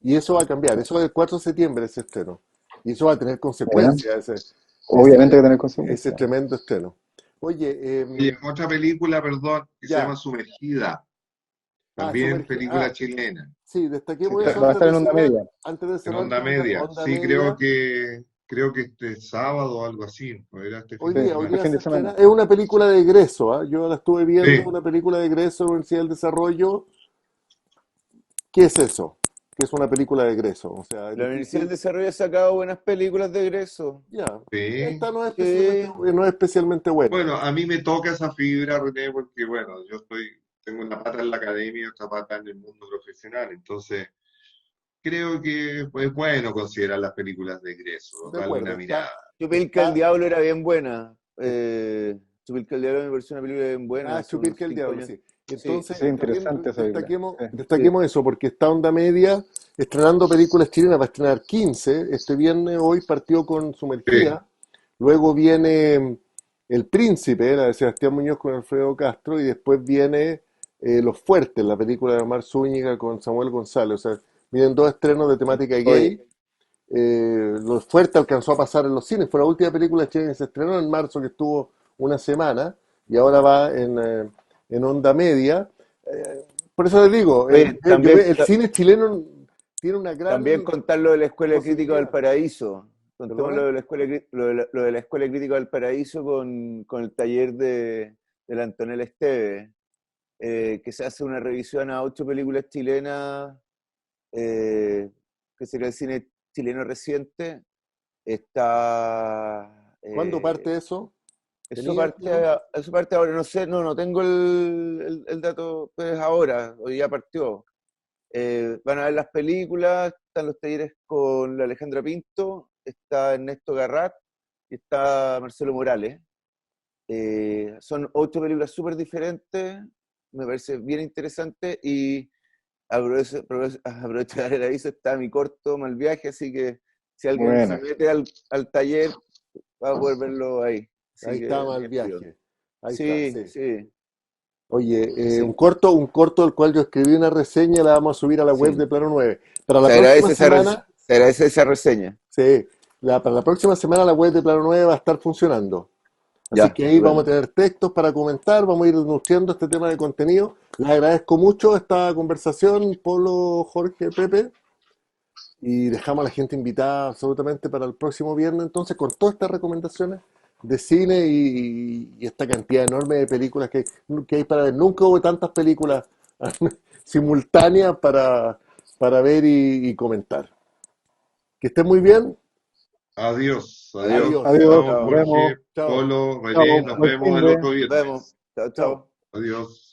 Y eso va a cambiar, eso es el 4 de septiembre ese estreno. Y eso va a tener Bueno, consecuencias, obviamente ese, que tener ese consecuencias. tremendo estreno. Oye, Y otra película, perdón, que se llama ya, Sumergida, también película chilena. sí, Sí, destaquemos eso Va a antes estar de en onda cerrar, media. antes de en cerrar onda con media. onda Sí, creo media. que creo que este sábado o algo así, o era este Hoy fin de Sí, día, hoy este semana. día fin se de semana. estrena, es una película de egreso, ¿ah? Yo la estuve viendo, Sí, una película de egreso de la Universidad del Desarrollo. ¿Qué es eso? ¿Qué es una película de egreso? O sea, es La Universidad del difícil. Desarrollo ha sacado buenas películas de egreso. Ya, sí. esta Sí, no es especialmente buena. Bueno, a mí me toca esa fibra, René, porque bueno, tengo una pata en la academia y otra pata en el mundo profesional, entonces creo que es bueno considerar las películas de egreso, De darle acuerdo, una mirada. Chupilca el está, Diablo era bien buena. es- Chupilca el Diablo me pareció una película bien buena hace unos Chupirque el 5 Diablo, años. sí. Sí, Entonces, Sí, interesante esa película. Sí, sí. destaquemos eso, porque está Onda Media estrenando películas chilenas, va a estrenar 15. Este viernes, hoy partió con Sí, Sumergida, luego viene El Príncipe, la de Sebastián Muñoz con Alfredo Castro, y después viene Los Fuertes, la película de Omar Zúñiga con Samuel González. O sea, vienen dos estrenos de temática Oye, gay. Los Fuertes alcanzó a pasar en los cines, fue la última película chilena que se estrenó en marzo, que estuvo una semana, y ahora va en onda media. Por eso les digo, oye, el cine chileno tiene una también gran contar lo de la Escuela de Crítica del posibilidad. Paraíso. Contemos ¿Perdona? lo de la Escuela, lo de la Escuela de Crítica del Paraíso con el taller de la Antonella Esteve, que se hace una revisión a 8 películas chilenas, eh, que sería el cine chileno reciente. Está. ¿Cuándo parte eso? Eso ¿Tenía parte, tiempo? eso parte ahora, no sé, no tengo el dato, pues ahora, hoy ya partió. Van a ver las películas, están los talleres con la Alejandra Pinto, está Ernesto Garrat y está Marcelo Morales. Son 8 películas súper diferentes, me parece bien interesante y aprovecho de dar el aviso, está mi corto Mal Viaje, así que si alguien se buena. mete al taller va a poder verlo ahí. Ahí Así está que mal bien piola. viaje. Ahí está, Sí, sí. sí, Oye, sí, un corto del cual yo escribí una reseña, la vamos a subir a la web sí. de Plano 9. Para la próxima semana, Se agradece esa reseña. sí, para la próxima semana la web de Plano 9 va a estar funcionando. Así Ya, que ahí vamos a estupendo. tener textos para comentar, vamos a ir nutriendo este tema de contenido. Les agradezco mucho esta conversación, Polo, Jorge, Pepe, y dejamos a la gente invitada absolutamente para el próximo viernes, entonces, con todas estas recomendaciones de cine y esta cantidad enorme de películas que hay para ver. Nunca hubo tantas películas simultáneas para ver y comentar. Que estén muy bien. adiós, adiós. Adiós. Adiós, Vamos, nos Chao, vemos. Jorge, Chao. Polo, René, Chao, nos buen vemos fin el de. otro nos vemos. viernes. Chao, Chao. chao. Adiós.